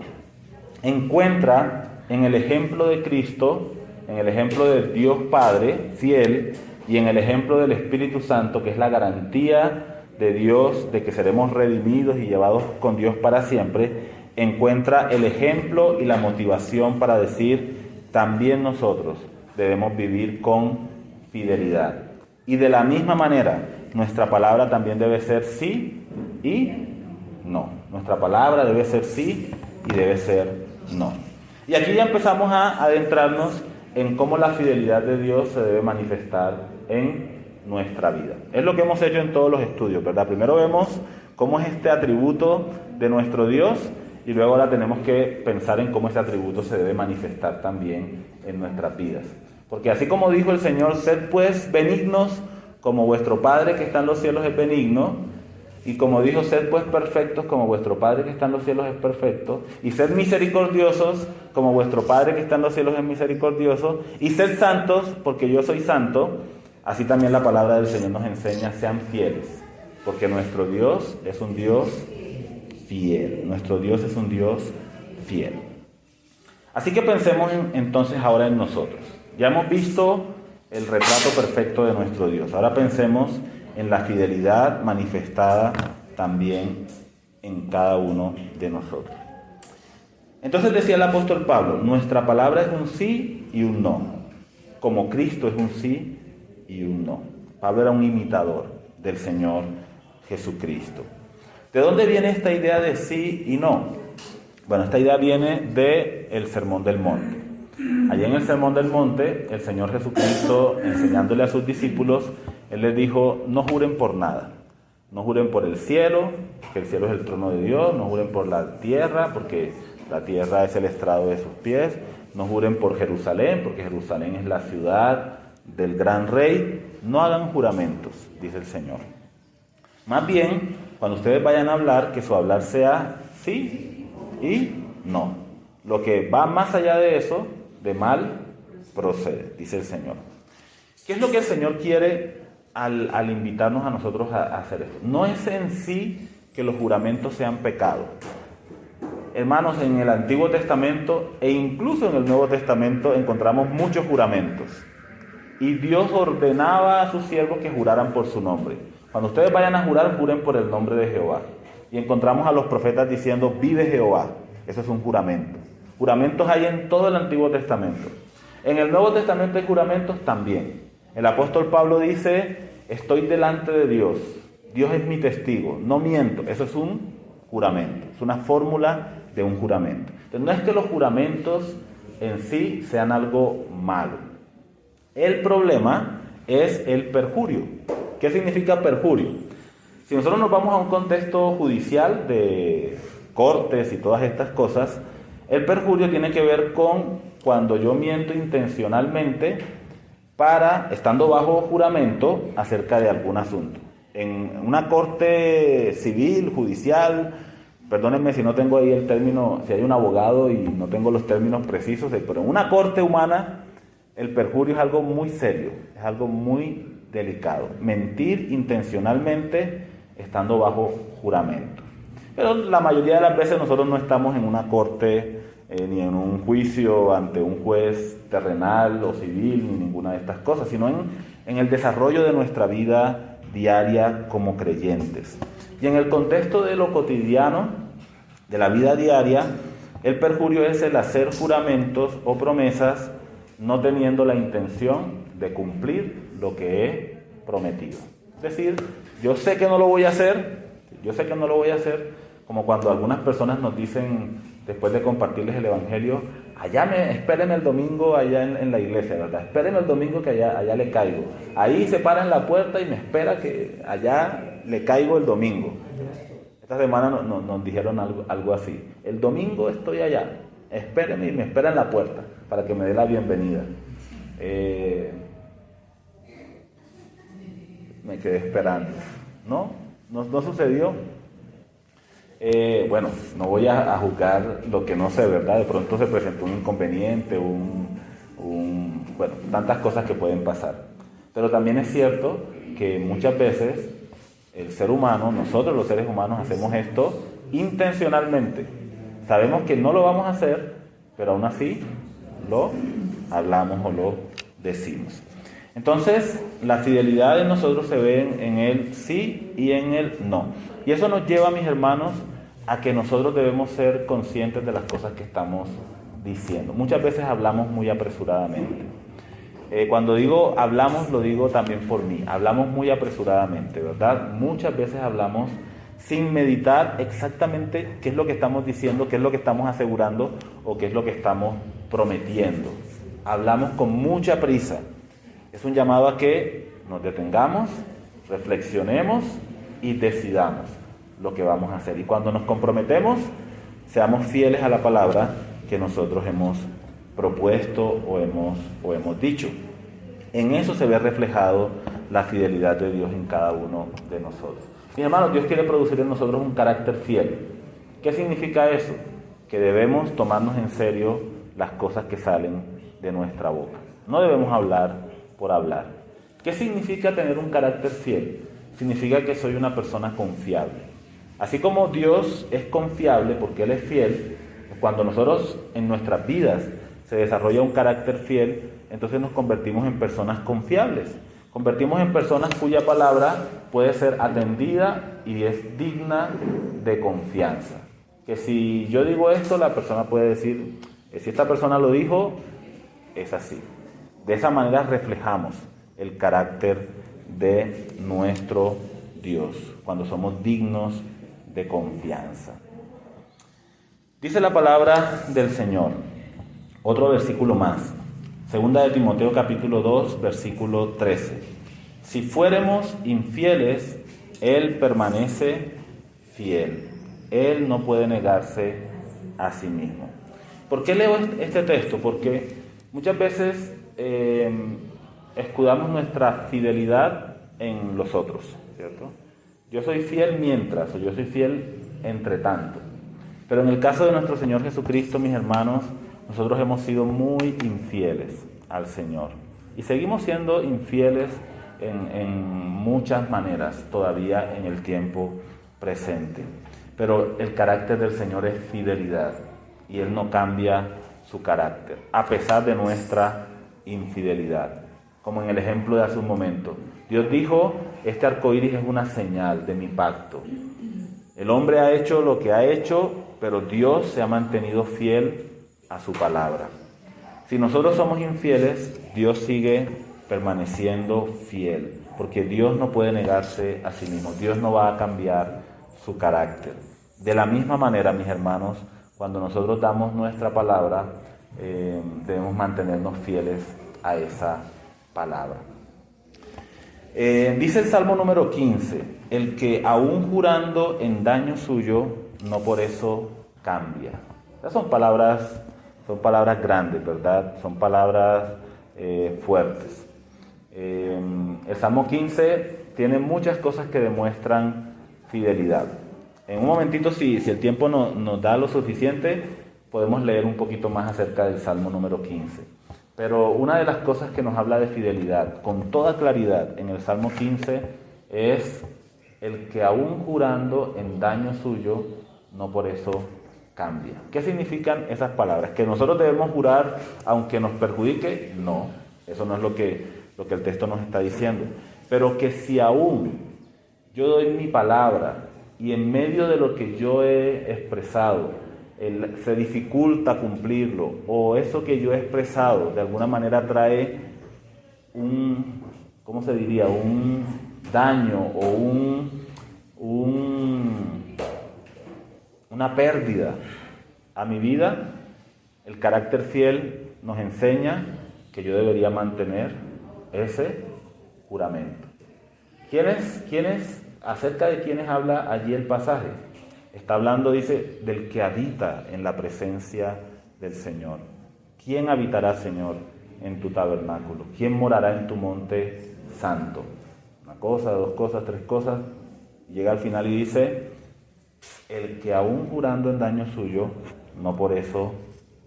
encuentra en el ejemplo de Cristo, en el ejemplo de Dios Padre fiel y en el ejemplo del Espíritu Santo, que es la garantía de Dios de que seremos redimidos y llevados con Dios para siempre, encuentra el ejemplo y la motivación para decir: también nosotros debemos vivir con fidelidad. Y de la misma manera, nuestra palabra también debe ser sí y no. Nuestra palabra debe ser sí y debe ser no. Y aquí ya empezamos a adentrarnos en cómo la fidelidad de Dios se debe manifestar en nuestra vida. Es lo que hemos hecho en todos los estudios, ¿verdad? Primero vemos cómo es este atributo de nuestro Dios y luego ahora tenemos que pensar en cómo ese atributo se debe manifestar también en nuestras vidas. Porque así como dijo el Señor: sed pues benignos como vuestro Padre que está en los cielos es benigno. Y como dijo: sed pues perfectos como vuestro Padre que está en los cielos es perfecto. Y sed misericordiosos como vuestro Padre que está en los cielos es misericordioso. Y sed santos porque yo soy santo. Así también la palabra del Señor nos enseña: sean fieles. Porque nuestro Dios es un Dios fiel. Nuestro Dios es un Dios fiel. Así que pensemos entonces ahora en nosotros. Ya hemos visto el retrato perfecto de nuestro Dios. Ahora pensemos en la fidelidad manifestada también en cada uno de nosotros. Entonces decía el apóstol Pablo: nuestra palabra es un sí y un no, como Cristo es un sí y un no. Pablo era un imitador del Señor Jesucristo. ¿De dónde viene esta idea de sí y no? Bueno, esta idea viene del Sermón del Monte. Allí en el Sermón del Monte, el Señor Jesucristo, enseñándole a sus discípulos, Él les dijo: no juren por nada. No juren por el cielo, que el cielo es el trono de Dios. No juren por la tierra, porque la tierra es el estrado de sus pies. No juren por Jerusalén, porque Jerusalén es la ciudad del gran rey. No hagan juramentos, dice el Señor. Más bien, cuando ustedes vayan a hablar, que su hablar sea sí y no. Lo que va más allá de eso, de mal procede, dice el Señor. ¿Qué es lo que el Señor quiere al invitarnos a nosotros a hacer esto? No es en sí que los juramentos sean pecado. Hermanos, en el Antiguo Testamento e incluso en el Nuevo Testamento encontramos muchos juramentos. Y Dios ordenaba a sus siervos que juraran por su nombre. Cuando ustedes vayan a jurar, juren por el nombre de Jehová. Y encontramos a los profetas diciendo: vive Jehová. Eso es un juramento. Juramentos hay en todo el Antiguo Testamento. En el Nuevo Testamento hay juramentos también. El apóstol Pablo dice: estoy delante de Dios. Dios es mi testigo. No miento. Eso es un juramento. Es una fórmula de un juramento. Entonces, no es que los juramentos en sí sean algo malo. El problema es el perjurio. ¿Qué significa perjurio? Si nosotros nos vamos a un contexto judicial de cortes y todas estas cosas, el perjurio tiene que ver con cuando yo miento intencionalmente estando bajo juramento acerca de algún asunto. En una corte civil, judicial, perdónenme si no tengo ahí el término, si hay un abogado y no tengo los términos precisos, pero en una corte humana el perjurio es algo muy serio, es algo muy delicado. Mentir intencionalmente estando bajo juramento. Pero la mayoría de las veces nosotros no estamos en una corte ni en un juicio ante un juez terrenal o civil, ni ninguna de estas cosas, sino en el desarrollo de nuestra vida diaria como creyentes. Y en el contexto de lo cotidiano, de la vida diaria, el perjurio es el hacer juramentos o promesas no teniendo la intención de cumplir lo que he prometido. Es decir, yo sé que no lo voy a hacer, como cuando algunas personas nos dicen, después de compartirles el Evangelio: espérenme el domingo allá en la iglesia, ¿verdad? Espérenme el domingo que allá le caigo. Ahí se para en la puerta y me espera que allá le caigo el domingo. Esta semana nos dijeron algo así. El domingo estoy allá, espérenme y me espera en la puerta para que me dé la bienvenida. Me quedé esperando. No sucedió. Bueno, no voy a juzgar lo que no sé, ¿verdad? De pronto se presentó un inconveniente, bueno, tantas cosas que pueden pasar. Pero también es cierto que muchas veces el ser humano, nosotros los seres humanos, hacemos esto intencionalmente. Sabemos que no lo vamos a hacer, pero aún así lo hablamos o lo decimos. Entonces, la fidelidad de nosotros se ve en el sí y en el no. Y eso nos lleva, mis hermanos, a que nosotros debemos ser conscientes de las cosas que estamos diciendo. Muchas veces hablamos muy apresuradamente. Cuando digo hablamos, lo digo también por mí. Hablamos muy apresuradamente, ¿verdad? Muchas veces hablamos sin meditar exactamente qué es lo que estamos diciendo, qué es lo que estamos asegurando o qué es lo que estamos prometiendo. Hablamos con mucha prisa. Es un llamado a que nos detengamos, reflexionemos y decidamos lo que vamos a hacer. Y cuando nos comprometemos, seamos fieles a la palabra que nosotros hemos propuesto o hemos dicho. En eso se ve reflejado la fidelidad de Dios en cada uno de nosotros. Mis hermanos, Dios quiere producir en nosotros un carácter fiel. ¿Qué significa eso? Que debemos tomarnos en serio las cosas que salen de nuestra boca. No debemos hablar por hablar. ¿Qué significa tener un carácter fiel? Significa que soy una persona confiable. Así como Dios es confiable porque Él es fiel, cuando nosotros en nuestras vidas se desarrolla un carácter fiel, entonces nos convertimos en personas confiables. Convertimos en personas cuya palabra puede ser atendida y es digna de confianza. Que si yo digo esto, la persona puede decir, si esta persona lo dijo, es así. De esa manera reflejamos el carácter de nuestro Dios, cuando somos dignos de confianza. Dice la palabra del Señor, otro versículo más, segunda de Timoteo capítulo 2, versículo 13. Si fuéramos infieles, Él permanece fiel. Él no puede negarse a sí mismo. ¿Por qué leo este texto? Porque muchas veces escudamos nuestra fidelidad en los otros, ¿cierto? Yo soy fiel mientras, o yo soy fiel entre tanto. Pero en el caso de nuestro Señor Jesucristo, mis hermanos, nosotros hemos sido muy infieles al Señor. Y seguimos siendo infieles en muchas maneras todavía en el tiempo presente. Pero el carácter del Señor es fidelidad y Él no cambia su carácter, a pesar de nuestra infidelidad. Como en el ejemplo de hace un momento. Dios dijo, este arco iris es una señal de mi pacto. El hombre ha hecho lo que ha hecho, pero Dios se ha mantenido fiel a su palabra. Si nosotros somos infieles, Dios sigue permaneciendo fiel, porque Dios no puede negarse a sí mismo. Dios no va a cambiar su carácter. De la misma manera, mis hermanos, cuando nosotros damos nuestra palabra, debemos mantenernos fieles a esa palabra. Dice el Salmo número 15, el que aún jurando en daño suyo, no por eso cambia. Estas son palabras grandes, ¿verdad? Son palabras fuertes. El Salmo 15 tiene muchas cosas que demuestran fidelidad. En un momentito, si el tiempo nos da lo suficiente, podemos leer un poquito más acerca del Salmo número 15. Pero una de las cosas que nos habla de fidelidad con toda claridad en el Salmo 15 es el que aún jurando en daño suyo, no por eso cambia. ¿Qué significan esas palabras? ¿Que nosotros debemos jurar aunque nos perjudique? No, eso no es lo que el texto nos está diciendo. Pero que si aún yo doy mi palabra y en medio de lo que yo he expresado se dificulta cumplirlo, o eso que yo he expresado de alguna manera trae un daño o una pérdida a mi vida, El carácter fiel nos enseña que yo debería mantener ese juramento. Acerca de quiénes habla allí el pasaje? Está hablando, dice, del que habita en la presencia del Señor. ¿Quién habitará, Señor, en tu tabernáculo? ¿Quién morará en tu monte santo? Una cosa, dos cosas, tres cosas. Llega al final y dice, el que aún jurando en daño suyo, no por eso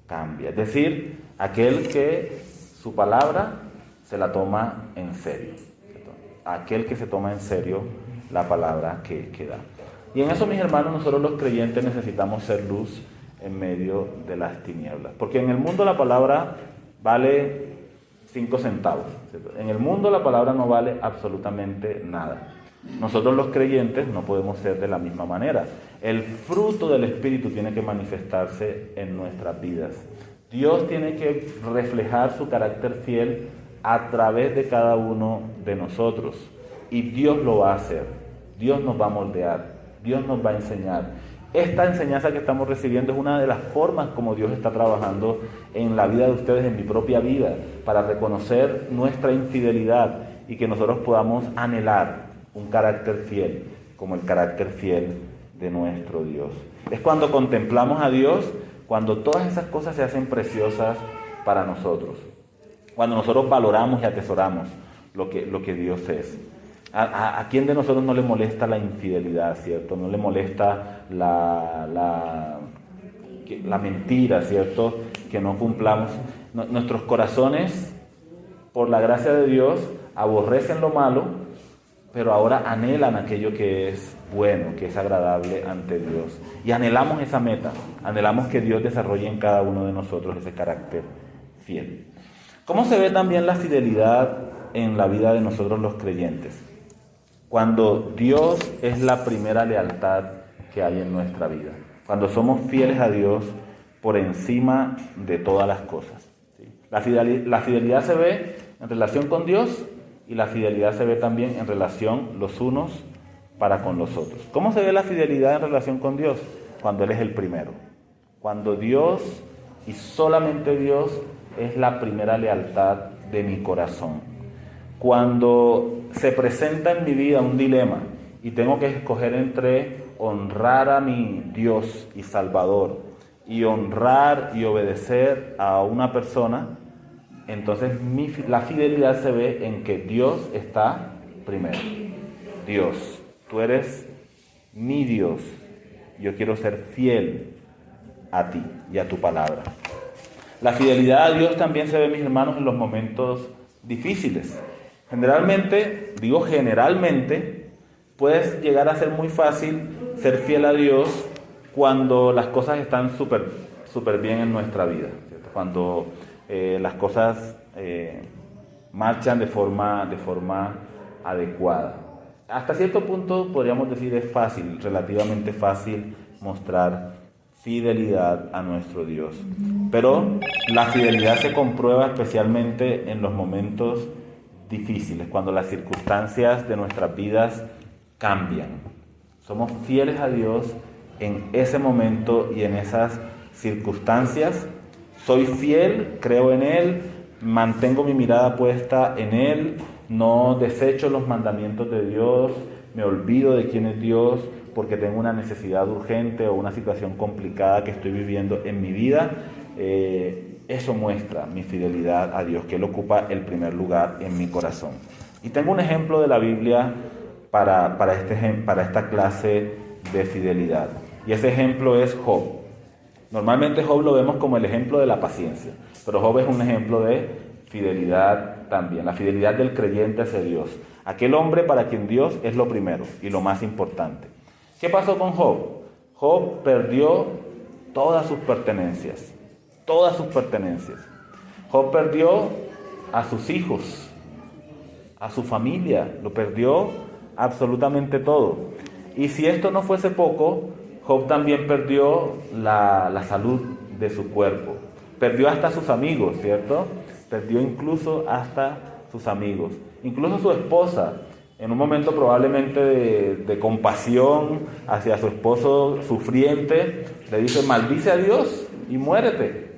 cambia. Es decir, aquel que su palabra se la toma en serio. Aquel que se toma en serio la palabra que da. Y en eso, mis hermanos, nosotros los creyentes necesitamos ser luz en medio de las tinieblas. Porque en el mundo la palabra vale 5 centavos. ¿Cierto? En el mundo la palabra no vale absolutamente nada. Nosotros los creyentes no podemos ser de la misma manera. El fruto del Espíritu tiene que manifestarse en nuestras vidas. Dios tiene que reflejar su carácter fiel a través de cada uno de nosotros. Y Dios lo va a hacer. Dios nos va a moldear. Dios nos va a enseñar. Esta enseñanza que estamos recibiendo es una de las formas como Dios está trabajando en la vida de ustedes, en mi propia vida, para reconocer nuestra infidelidad y que nosotros podamos anhelar un carácter fiel, como el carácter fiel de nuestro Dios. Es cuando contemplamos a Dios, cuando todas esas cosas se hacen preciosas para nosotros. Cuando nosotros valoramos y atesoramos lo que Dios es. ¿A quién de nosotros no le molesta la infidelidad, cierto? No le molesta la mentira, cierto? Que no cumplamos. Nuestros corazones, por la gracia de Dios, aborrecen lo malo, pero ahora anhelan aquello que es bueno, que es agradable ante Dios. Y anhelamos esa meta, anhelamos que Dios desarrolle en cada uno de nosotros ese carácter fiel. ¿Cómo se ve también la fidelidad en la vida de nosotros los creyentes? Cuando Dios es la primera lealtad que hay en nuestra vida. Cuando somos fieles a Dios por encima de todas las cosas. ¿Sí? La fidelidad se ve en relación con Dios y la fidelidad se ve también en relación los unos para con los otros. ¿Cómo se ve la fidelidad en relación con Dios? Cuando Él es el primero. Cuando Dios y solamente Dios es la primera lealtad de mi corazón. Cuando se presenta en mi vida un dilema y tengo que escoger entre honrar a mi Dios y Salvador y honrar y obedecer a una persona, entonces la fidelidad se ve en que Dios está primero. Dios, tú eres mi Dios. Yo quiero ser fiel a ti y a tu palabra. La fidelidad a Dios también se ve, mis hermanos, en los momentos difíciles. Generalmente, puede llegar a ser muy fácil ser fiel a Dios cuando las cosas están súper bien en nuestra vida, ¿cierto? Cuando las cosas marchan de forma adecuada. Hasta cierto punto podríamos decir es fácil, relativamente fácil mostrar fidelidad a nuestro Dios. Pero la fidelidad se comprueba especialmente en los momentos difíciles, cuando las circunstancias de nuestras vidas cambian. Somos fieles a Dios en ese momento y en esas circunstancias. Soy fiel, creo en Él, mantengo mi mirada puesta en Él, no desecho los mandamientos de Dios, me olvido de quién es Dios porque tengo una necesidad urgente o una situación complicada que estoy viviendo en mi vida. Eso muestra mi fidelidad a Dios, que Él ocupa el primer lugar en mi corazón. Y tengo un ejemplo de la Biblia para esta clase de fidelidad. Y ese ejemplo es Job. Normalmente Job lo vemos como el ejemplo de la paciencia, pero Job es un ejemplo de fidelidad también, la fidelidad del creyente hacia Dios. Aquel hombre para quien Dios es lo primero y lo más importante. ¿Qué pasó con Job? Job perdió todas sus pertenencias. Job perdió a sus hijos, a su familia, lo perdió absolutamente todo. Y si esto no fuese poco, Job también perdió la salud de su cuerpo. Perdió hasta sus amigos, ¿cierto? Perdió incluso hasta sus amigos. Incluso su esposa, en un momento probablemente de compasión hacia su esposo sufriente, le dice: maldice a Dios y muérete.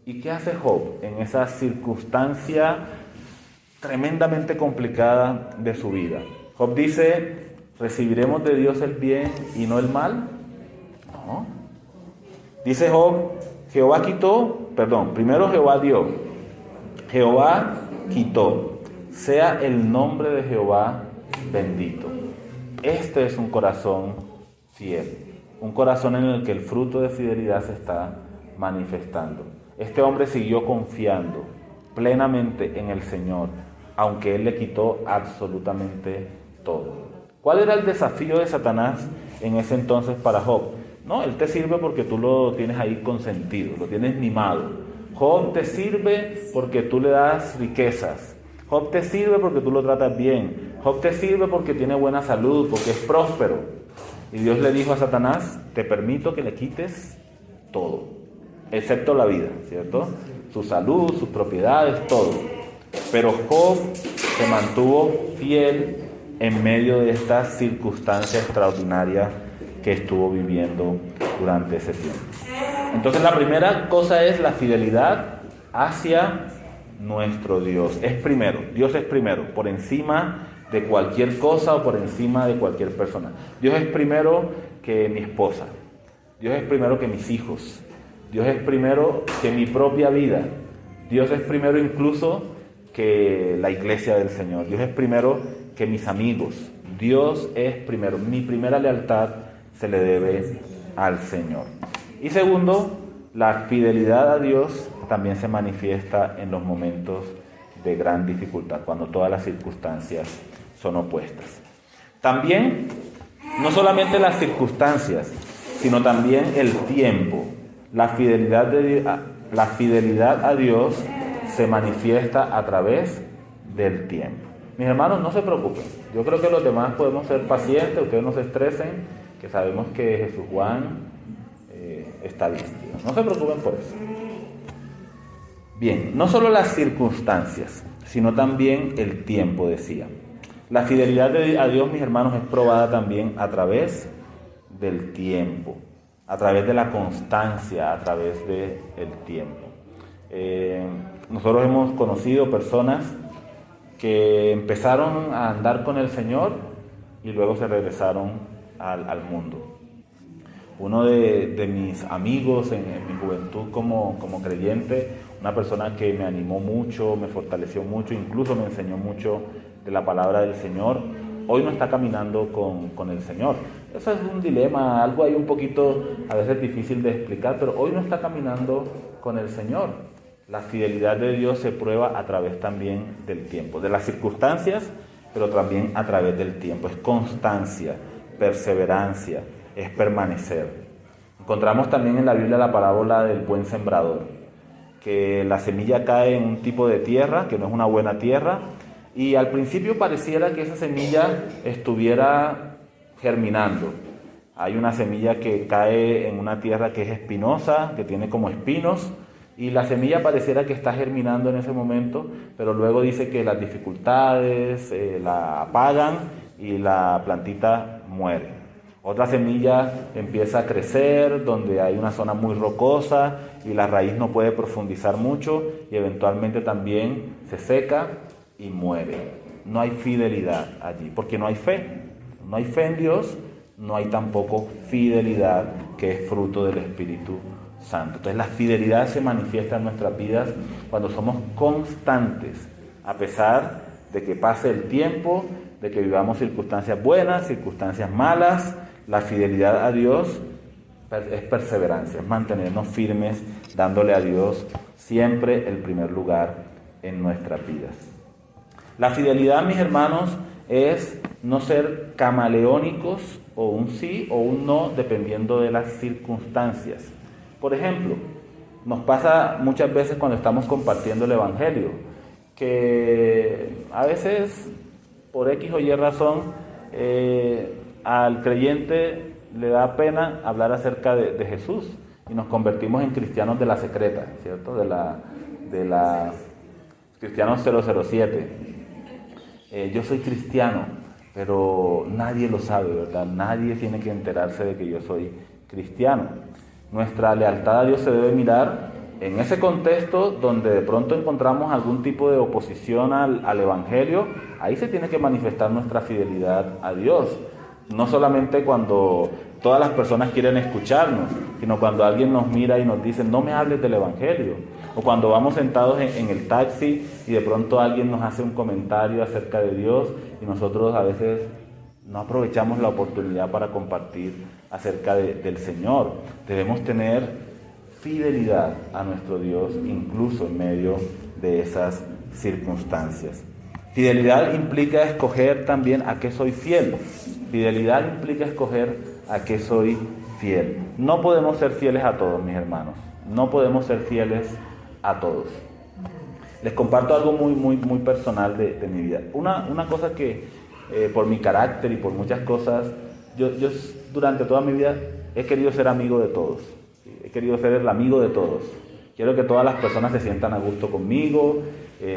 ¿Y qué hace Job en esa circunstancia tremendamente complicada de su vida? Job dice, ¿recibiremos de Dios el bien y no el mal? No. Dice Job, primero Jehová dio, Jehová quitó, sea el nombre de Jehová bendito. Este es un corazón fiel, un corazón en el que el fruto de fidelidad se está manifestando. Este hombre siguió confiando plenamente en el Señor, aunque Él le quitó absolutamente todo. ¿Cuál era el desafío de Satanás en ese entonces para Job? No, él te sirve porque tú lo tienes ahí consentido, lo tienes mimado. Job te sirve porque tú le das riquezas. Job te sirve porque tú lo tratas bien. Job te sirve porque tiene buena salud, porque es próspero. Y Dios le dijo a Satanás, te permito que le quites todo, excepto la vida, ¿cierto? Su salud, sus propiedades, todo. Pero Job se mantuvo fiel en medio de esta circunstancia extraordinaria que estuvo viviendo durante ese tiempo. Entonces la primera cosa es la fidelidad hacia nuestro Dios. Es primero, Dios es primero, por encima de cualquier cosa o por encima de cualquier persona. Dios es primero que mi esposa, Dios es primero que mis hijos, Dios es primero que mi propia vida, Dios es primero incluso que la iglesia del Señor, Dios es primero que mis amigos, Dios es primero. Mi primera lealtad se le debe al Señor. Y segundo, la fidelidad a Dios también se manifiesta en los momentos de gran dificultad, cuando todas las circunstancias son opuestas. También, no solamente las circunstancias, sino también el tiempo. La fidelidad a Dios se manifiesta a través del tiempo. Mis hermanos, no se preocupen. Yo creo que los demás podemos ser pacientes, ustedes no se estresen, que sabemos que Jesús Juan está bien. No se preocupen por eso. Bien, no solo las circunstancias, sino también el tiempo, decía. La fidelidad a Dios, mis hermanos, es probada también a través del tiempo, a través de la constancia, a través del tiempo. Nosotros hemos conocido personas que empezaron a andar con el Señor y luego se regresaron al mundo. Uno de mis amigos en mi juventud como creyente, una persona que me animó mucho, me fortaleció mucho, incluso me enseñó mucho de la palabra del Señor, hoy no está caminando con el Señor. Eso es un dilema, algo ahí un poquito a veces difícil de explicar, pero hoy no está caminando con el Señor. La fidelidad de Dios se prueba a través también del tiempo, de las circunstancias, pero también a través del tiempo. Es constancia, perseverancia, es permanecer. Encontramos también en la Biblia la parábola del buen sembrador, que la semilla cae en un tipo de tierra que no es una buena tierra, y al principio pareciera que esa semilla estuviera germinando. Hay una semilla que cae en una tierra que es espinosa, que tiene como espinos, y la semilla pareciera que está germinando en ese momento, pero luego dice que las dificultades la apagan y la plantita muere. Otra semilla empieza a crecer donde hay una zona muy rocosa y la raíz no puede profundizar mucho y eventualmente también se seca y muere. No hay fidelidad allí porque no hay fe. No hay fe en Dios, no hay tampoco fidelidad que es fruto del Espíritu Santo. Entonces la fidelidad se manifiesta en nuestras vidas cuando somos constantes, a pesar de que pase el tiempo, de que vivamos circunstancias buenas, circunstancias malas. La fidelidad a Dios es perseverancia, es mantenernos firmes, dándole a Dios siempre el primer lugar en nuestras vidas. La fidelidad, mis hermanos, es no ser camaleónicos, o un sí o un no, dependiendo de las circunstancias. Por ejemplo, nos pasa muchas veces cuando estamos compartiendo el Evangelio, que a veces, por X o Y razón, al creyente le da pena hablar acerca de Jesús y nos convertimos en cristianos de la secreta, ¿cierto? De la cristianos 007. Yo soy cristiano, pero nadie lo sabe, ¿verdad? Nadie tiene que enterarse de que yo soy cristiano. Nuestra lealtad a Dios se debe mirar en ese contexto donde de pronto encontramos algún tipo de oposición al Evangelio, ahí se tiene que manifestar nuestra fidelidad a Dios. No solamente cuando todas las personas quieren escucharnos, sino cuando alguien nos mira y nos dice, no me hables del Evangelio. O cuando vamos sentados en el taxi y de pronto alguien nos hace un comentario acerca de Dios y nosotros a veces no aprovechamos la oportunidad para compartir acerca del Señor. Debemos tener fidelidad a nuestro Dios incluso en medio de esas circunstancias. Fidelidad implica escoger también a qué soy fiel. Fidelidad implica escoger a qué soy fiel. No podemos ser fieles a todos, mis hermanos. No podemos ser fieles a todos. Les comparto algo muy personal de mi vida. Una cosa que por mi carácter y por muchas cosas, yo durante toda mi vida he querido ser amigo de todos. He querido ser el amigo de todos. Quiero que todas las personas se sientan a gusto conmigo,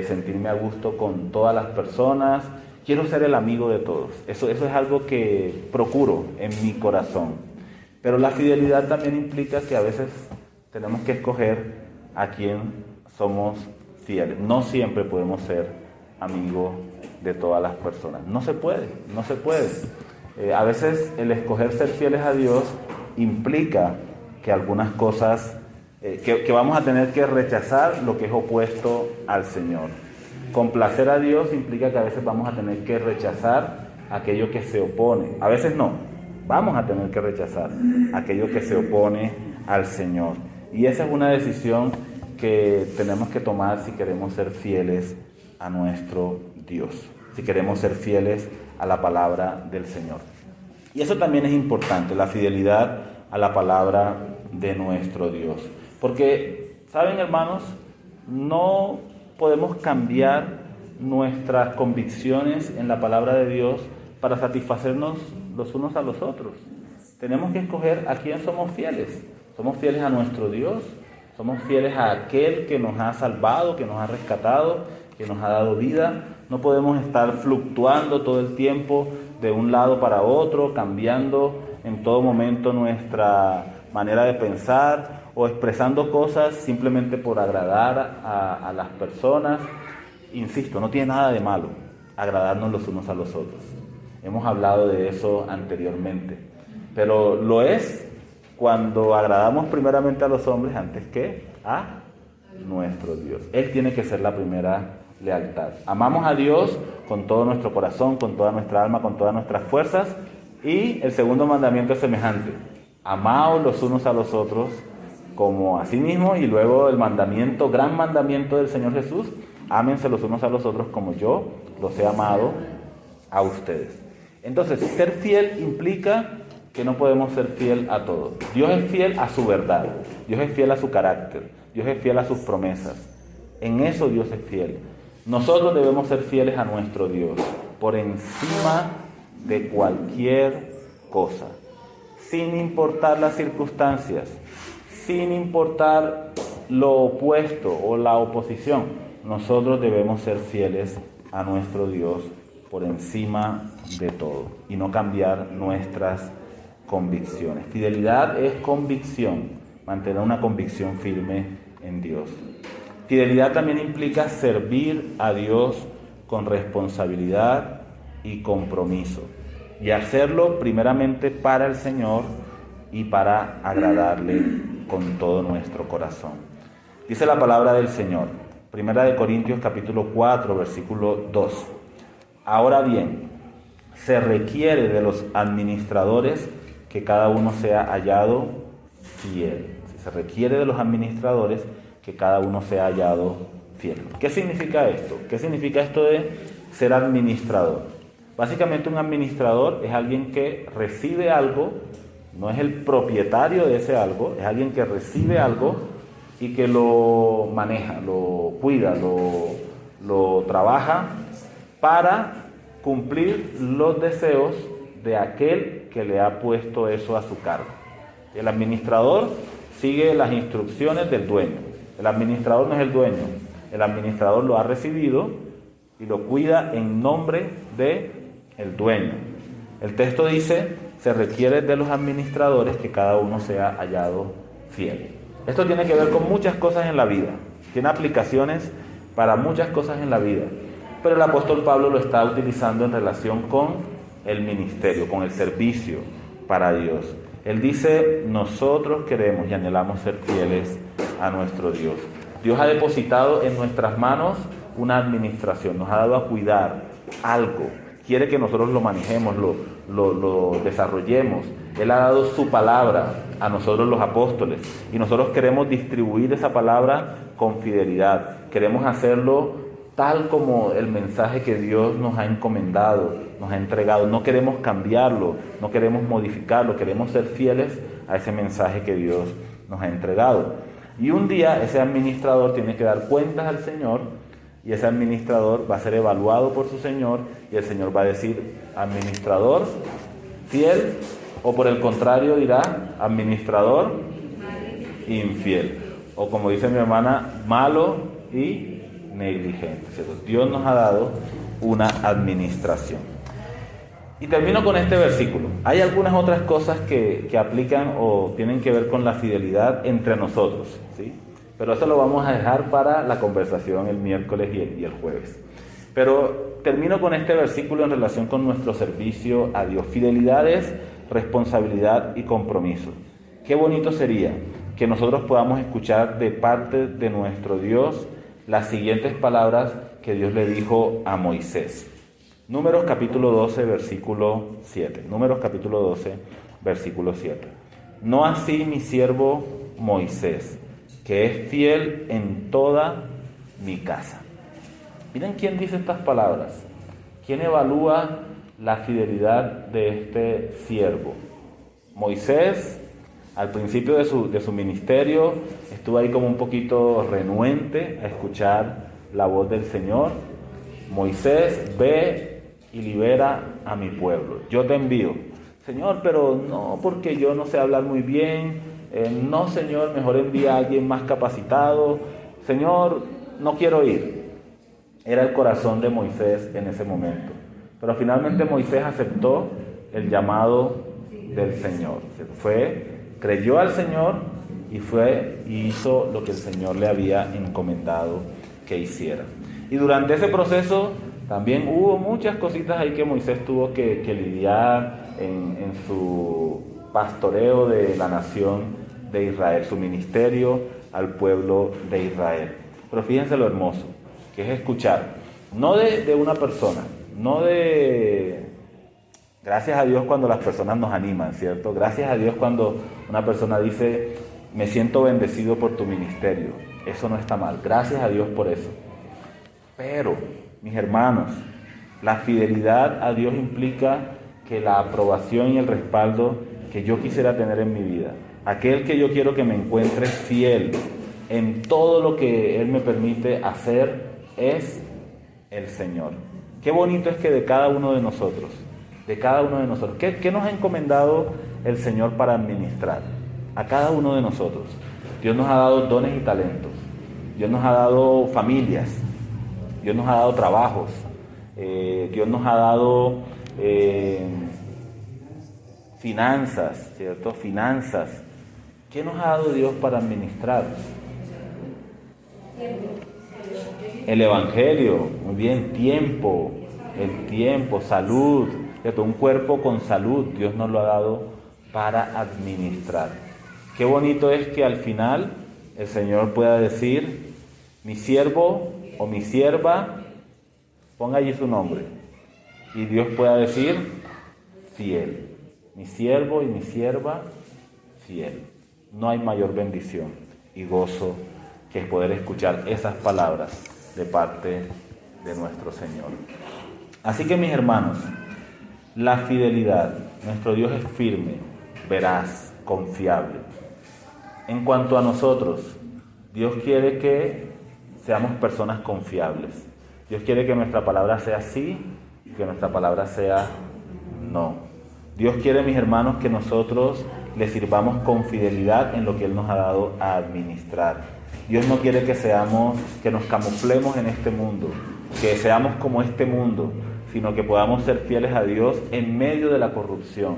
sentirme a gusto con todas las personas. Quiero ser el amigo de todos. Eso es algo que procuro en mi corazón. Pero la fidelidad también implica que a veces tenemos que escoger a quién somos fieles. No siempre podemos ser amigos de todas las personas. No se puede. A veces el escoger ser fieles a Dios implica que algunas cosas, que vamos a tener que rechazar lo que es opuesto al Señor. Complacer a Dios implica que a veces vamos a tener que rechazar aquello que se opone. A veces no, vamos a tener que rechazar aquello que se opone al Señor. Y esa es una decisión que tenemos que tomar si queremos ser fieles a nuestro Dios, si queremos ser fieles a la palabra del Señor. Y eso también es importante, la fidelidad a la palabra de nuestro Dios. Porque, ¿saben, hermanos? No podemos cambiar nuestras convicciones en la palabra de Dios para satisfacernos los unos a los otros. Tenemos que escoger a quién somos fieles. Somos fieles a nuestro Dios, somos fieles a aquel que nos ha salvado, que nos ha rescatado, que nos ha dado vida. No podemos estar fluctuando todo el tiempo de un lado para otro, cambiando en todo momento nuestra manera de pensar o expresando cosas simplemente por agradar a las personas. Insisto, no tiene nada de malo agradarnos los unos a los otros. Hemos hablado de eso anteriormente, pero lo es cuando agradamos primeramente a los hombres antes que a nuestro Dios. Él tiene que ser la primera lealtad. Amamos a Dios con todo nuestro corazón, con toda nuestra alma, con todas nuestras fuerzas. Y el segundo mandamiento es semejante: amaos los unos a los otros como a sí mismos. Y luego el mandamiento, gran mandamiento del Señor Jesús: ámense los unos a los otros como yo los he amado a ustedes. Entonces, ser fiel implica que no podemos ser fiel a todos. Dios es fiel a su verdad, Dios es fiel a su carácter, Dios es fiel a sus promesas. En eso Dios es fiel. Nosotros debemos ser fieles a nuestro Dios por encima de cualquier cosa, sin importar las circunstancias, sin importar lo opuesto o la oposición. Nosotros debemos ser fieles a nuestro Dios por encima de todo y no cambiar nuestras convicciones. Fidelidad es convicción, mantener una convicción firme en Dios. Fidelidad también implica servir a Dios con responsabilidad y compromiso, y hacerlo primeramente para el Señor y para agradarle con todo nuestro corazón. Dice la palabra del Señor, 1 Corintios capítulo 4, versículo 2. Ahora bien, se requiere de los administradores que cada uno sea hallado fiel. Se requiere de los administradores que cada uno sea hallado fiel. ¿Qué significa esto? ¿Qué significa esto de ser administrador? Básicamente un administrador es alguien que recibe algo, no es el propietario de ese algo, es alguien que recibe algo y que lo maneja, lo cuida, lo trabaja para cumplir los deseos de aquel que le ha puesto eso a su cargo. El administrador sigue las instrucciones del dueño. El administrador no es el dueño, el administrador lo ha recibido y lo cuida en nombre del dueño. El texto dice, se requiere de los administradores que cada uno sea hallado fiel. Esto tiene que ver con muchas cosas en la vida, tiene aplicaciones para muchas cosas en la vida, pero el apóstol Pablo lo está utilizando en relación con el ministerio, con el servicio para Dios. Él dice, nosotros queremos y anhelamos ser fieles a nuestro Dios. Dios ha depositado en nuestras manos una administración, nos ha dado a cuidar algo, quiere que nosotros lo manejemos, lo desarrollemos. Él ha dado su palabra a nosotros los apóstoles y nosotros queremos distribuir esa palabra con fidelidad, queremos hacerlo tal como el mensaje que Dios nos ha encomendado, nos ha entregado. No queremos cambiarlo, no queremos modificarlo, queremos ser fieles a ese mensaje que Dios nos ha entregado. Y un día ese administrador tiene que dar cuentas al Señor y ese administrador va a ser evaluado por su Señor y el Señor va a decir, administrador fiel, o por el contrario dirá, administrador infiel. O como dice mi hermana, malo y negligente, ¿cierto? Dios nos ha dado una administración. Y termino con este versículo. Hay algunas otras cosas que aplican o tienen que ver con la fidelidad entre nosotros, ¿sí? Pero eso lo vamos a dejar para la conversación el miércoles y el jueves. Pero termino con este versículo en relación con nuestro servicio a Dios. Fidelidad es responsabilidad y compromiso. Qué bonito sería que nosotros podamos escuchar de parte de nuestro Dios las siguientes palabras que Dios le dijo a Moisés. Números capítulo 12, versículo 7. Números capítulo 12, versículo 7. No así mi siervo Moisés, que es fiel en toda mi casa. Miren quién dice estas palabras. ¿Quién evalúa la fidelidad de este siervo? Moisés, al principio de su ministerio, estuvo ahí como un poquito renuente a escuchar la voz del Señor. Moisés, ve y libera a mi pueblo. Yo te envío. Señor, pero no, porque yo no sé hablar muy bien. No, Señor, mejor envía a alguien más capacitado. Señor, no quiero ir. Era el corazón de Moisés en ese momento. Pero finalmente Moisés aceptó el llamado del Señor. Creyó al Señor y hizo lo que el Señor le había encomendado que hiciera. Y durante ese proceso también hubo muchas cositas ahí que Moisés tuvo que lidiar en su pastoreo de la nación de Israel, su ministerio al pueblo de Israel. Pero fíjense lo hermoso, que es escuchar, no de una persona, no de... Gracias a Dios cuando las personas nos animan, ¿cierto? Gracias a Dios cuando una persona dice, me siento bendecido por tu ministerio. Eso no está mal, gracias a Dios por eso. Pero, mis hermanos, la fidelidad a Dios implica que la aprobación y el respaldo que yo quisiera tener en mi vida, aquel que yo quiero que me encuentre fiel en todo lo que Él me permite hacer, es el Señor. Qué bonito es que de cada uno de nosotros, ¿qué nos ha encomendado el Señor para administrar? A cada uno de nosotros. Dios nos ha dado dones y talentos. Dios nos ha dado familias. Dios nos ha dado trabajos. Dios nos ha dado finanzas, ¿cierto? Finanzas. ¿Qué nos ha dado Dios para administrar? El Evangelio, muy bien, tiempo, salud, ¿cierto? Un cuerpo con salud, Dios nos lo ha dado para administrar. Qué bonito es que al final el Señor pueda decir, mi siervo o mi sierva, ponga allí su nombre, y Dios pueda decir, fiel, mi siervo y mi sierva, fiel. No hay mayor bendición y gozo que poder escuchar esas palabras de parte de nuestro Señor. Así que mis hermanos, la fidelidad, nuestro Dios es firme, veraz, confiable. En cuanto a nosotros, Dios quiere que seamos personas confiables. Dios quiere que nuestra palabra sea sí y que nuestra palabra sea no. Dios quiere, mis hermanos, que nosotros le sirvamos con fidelidad en lo que Él nos ha dado a administrar. Dios no quiere que nos camuflemos en este mundo, que seamos como este mundo, sino que podamos ser fieles a Dios en medio de la corrupción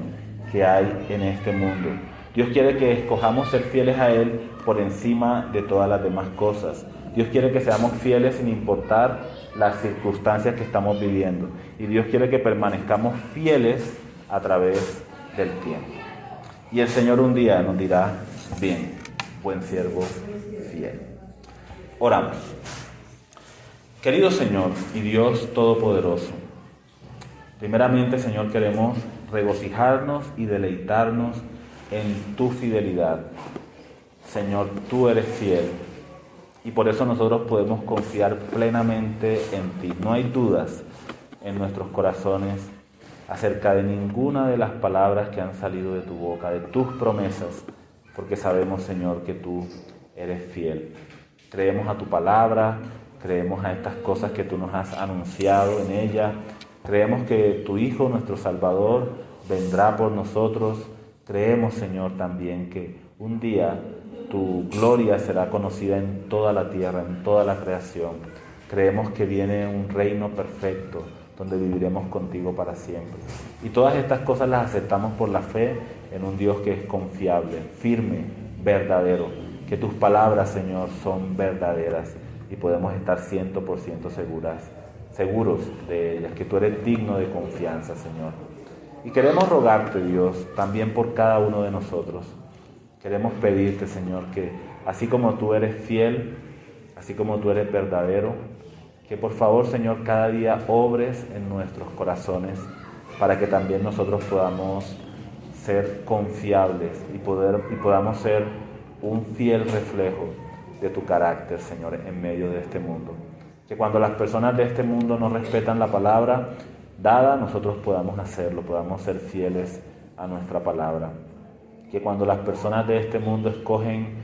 que hay en este mundo. Dios quiere que escojamos ser fieles a Él por encima de todas las demás cosas. Dios quiere que seamos fieles sin importar las circunstancias que estamos viviendo. Y Dios quiere que permanezcamos fieles a través del tiempo. Y el Señor un día nos dirá: bien, buen siervo fiel. Oramos. Querido Señor y Dios Todopoderoso, primeramente, Señor, queremos regocijarnos y deleitarnos en tu fidelidad. Señor, tú eres fiel y por eso nosotros podemos confiar plenamente en ti. No hay dudas en nuestros corazones acerca de ninguna de las palabras que han salido de tu boca, de tus promesas, porque sabemos, Señor, que tú eres fiel. Creemos a tu palabra, creemos a estas cosas que tú nos has anunciado en ella. Creemos que tu Hijo, nuestro Salvador, vendrá por nosotros. Creemos, Señor, también que un día tu gloria será conocida en toda la tierra, en toda la creación. Creemos que viene un reino perfecto donde viviremos contigo para siempre. Y todas estas cosas las aceptamos por la fe en un Dios que es confiable, firme, verdadero. Que tus palabras, Señor, son verdaderas y podemos estar 100% seguros de ellas, que tú eres digno de confianza, Señor. Y queremos rogarte, Dios, también por cada uno de nosotros. Queremos pedirte, Señor, que así como tú eres fiel, así como tú eres verdadero, que por favor, Señor, cada día obres en nuestros corazones para que también nosotros podamos ser confiables y podamos ser un fiel reflejo de tu carácter, Señor, en medio de este mundo. Que cuando las personas de este mundo no respetan la palabra dada, nosotros podamos hacerlo, podamos ser fieles a nuestra palabra. Que cuando las personas de este mundo escogen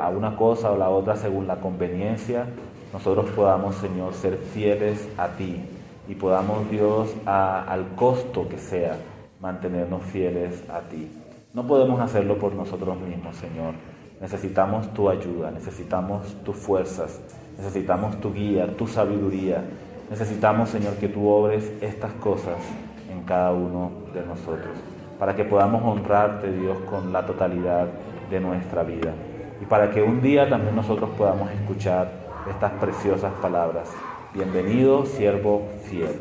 a una cosa o la otra según la conveniencia, nosotros podamos, Señor, ser fieles a ti y podamos, Dios, al costo que sea, mantenernos fieles a ti. No podemos hacerlo por nosotros mismos, Señor. Necesitamos tu ayuda, necesitamos tus fuerzas, necesitamos tu guía, tu sabiduría. Necesitamos, Señor, que tú obres estas cosas en cada uno de nosotros, para que podamos honrarte, Dios, con la totalidad de nuestra vida. Y para que un día también nosotros podamos escuchar estas preciosas palabras. Bienvenido, siervo fiel.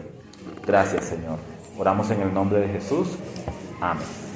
Gracias, Señor. Oramos en el nombre de Jesús. Amén.